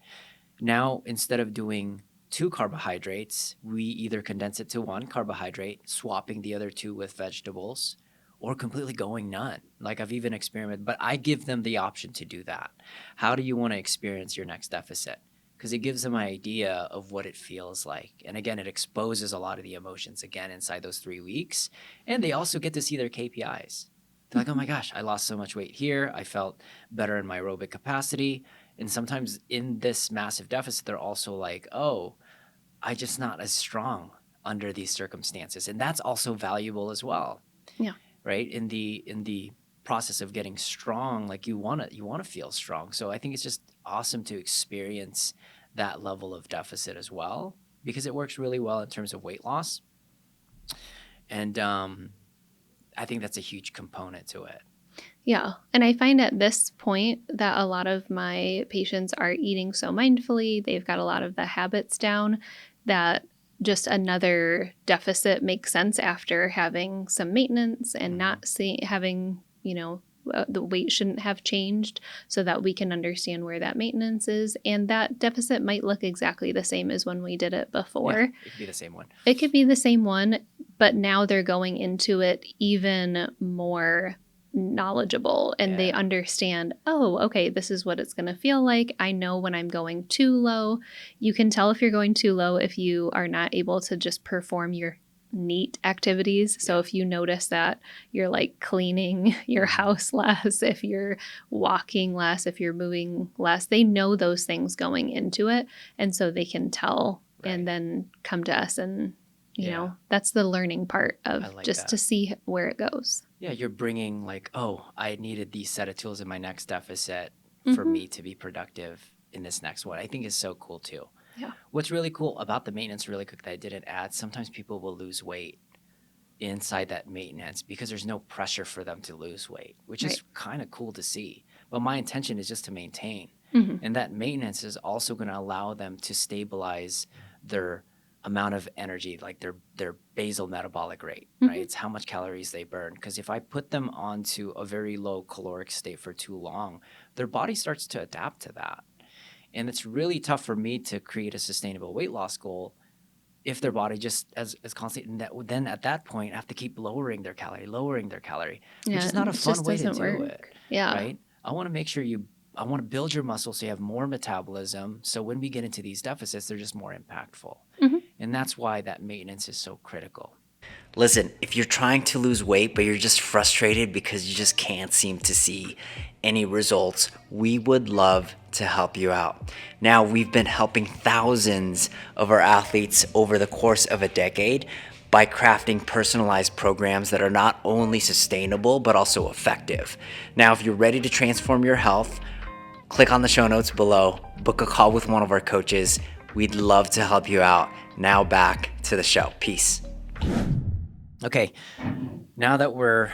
Now, instead of doing 2 carbohydrates, we either condense it to 1 carbohydrate, swapping the other 2 with vegetables, or completely going none. Like I've even experimented, but I give them the option to do that. How do you want to experience your next deficit? Because it gives them an idea of what it feels like. And again, it exposes a lot of the emotions again inside those 3 weeks. And they also get to see their KPIs. They're like, oh my gosh, I lost so much weight here. I felt better in my aerobic capacity. And sometimes in this massive deficit, they're also like, oh, I'm just not as strong under these circumstances. And that's also valuable as well. Yeah. right? In the process of getting strong, like you want to feel strong. So I think it's just awesome to experience that level of deficit as well, because it works really well in terms of weight loss. And I think that's a huge component to it. Yeah. And I find at this point that a lot of my patients are eating so mindfully, they've got a lot of the habits down, that just another deficit makes sense after having some maintenance and not having, the weight shouldn't have changed, so that we can understand where that maintenance is. And that deficit might look exactly the same as when we did it before. Yeah, it could be the same one. It could be the same one, but now they're going into it even more knowledgeable, and they understand, oh, okay, this is what it's going to feel like. I know when I'm going too low. You can tell if you're going too low if you are not able to just perform your neat activities. So if you notice that you're like cleaning your house less, if you're walking less, if you're moving less, they know those things going into it. And so they can tell and then come to us, and that's the learning part of like just that. to see where it goes. Yeah, you're bringing like, oh, I needed these set of tools in my next deficit for me to be productive in this next one. I think is so cool too. Yeah. What's really cool about the maintenance, really quick, that I didn't add, sometimes people will lose weight inside that maintenance because there's no pressure for them to lose weight, which is kind of cool to see. But my intention is just to maintain. And that maintenance is also going to allow them to stabilize their amount of energy, like their basal metabolic rate, right? It's how much calories they burn. Because if I put them onto a very low caloric state for too long, their body starts to adapt to that. And it's really tough for me to create a sustainable weight loss goal if their body just as constant. And then at that point, have to keep lowering their calorie, which is not a fun way to do it. Yeah. Right? I want to make sure I want to build your muscle so you have more metabolism. So when we get into these deficits, they're just more impactful. And that's why that maintenance is so critical. Listen, if you're trying to lose weight, but you're just frustrated because you just can't seem to see any results, we would love to help you out. Now, we've been helping thousands of our athletes over the course of a decade by crafting personalized programs that are not only sustainable, but also effective. Now, if you're ready to transform your health, click on the show notes below, book a call with one of our coaches. We'd love to help you out. Now back to the show. Peace. Okay, now that we're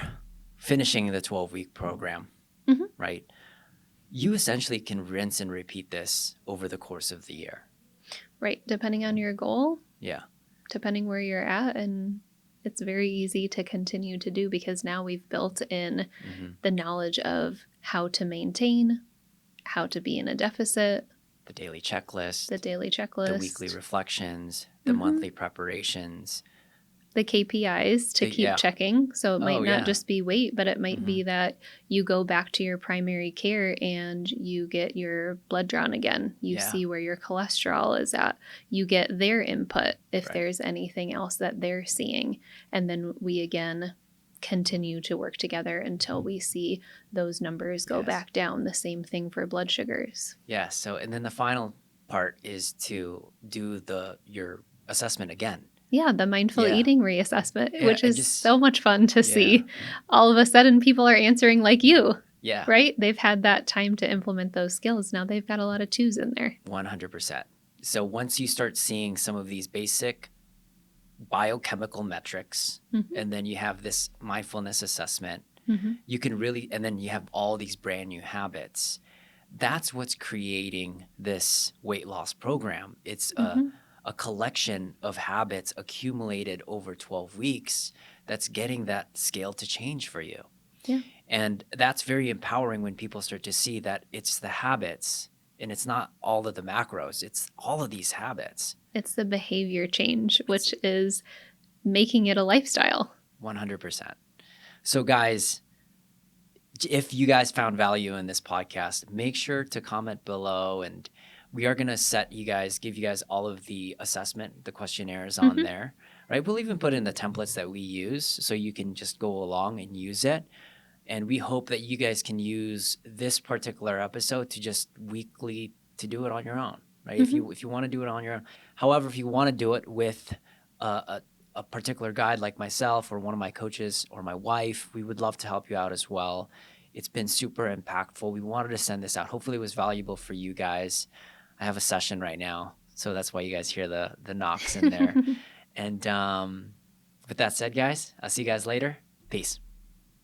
finishing the 12-week program, right, you essentially can rinse and repeat this over the course of the year. Right, depending on your goal. Yeah. Depending where you're at, and it's very easy to continue to do because now we've built in the knowledge of how to maintain, how to be in a deficit, the daily checklist, the weekly reflections, the monthly preparations, the KPIs to keep checking. So it might not just be weight, but it might be that you go back to your primary care and you get your blood drawn again. You see where your cholesterol is at. You get their input if there's anything else that they're seeing. And then we again continue to work together until we see those numbers go back down. The same thing for blood sugars. Yeah. So, and then the final part is to do your assessment again. Yeah, the mindful eating reassessment, which is so much fun to see. All of a sudden, people are answering like you. Yeah. Right? They've had that time to implement those skills. Now they've got a lot of twos in there. 100%. So once you start seeing some of these basic biochemical metrics, and then you have this mindfulness assessment, you can really, and then you have all these brand new habits. That's what's creating this weight loss program. It's a collection of habits accumulated over 12 weeks that's getting that scale to change for you. Yeah. And that's very empowering when people start to see that it's the habits and it's not all of the macros. It's all of these habits. It's the behavior change, which is making it a lifestyle. 100%. So guys, if you guys found value in this podcast, make sure to comment below, and we are going to give you guys all of the assessment, the questionnaires on there, right? We'll even put in the templates that we use so you can just go along and use it. And we hope that you guys can use this particular episode to just weekly to do it on your own, right? If you want to do it on your own. However, if you want to do it with a a particular guide like myself or one of my coaches or my wife, we would love to help you out as well. It's been super impactful. We wanted to send this out. Hopefully it was valuable for you guys. I have a session right now, so that's why you guys hear the knocks in there. And with that said, guys, I'll see you guys later. Peace.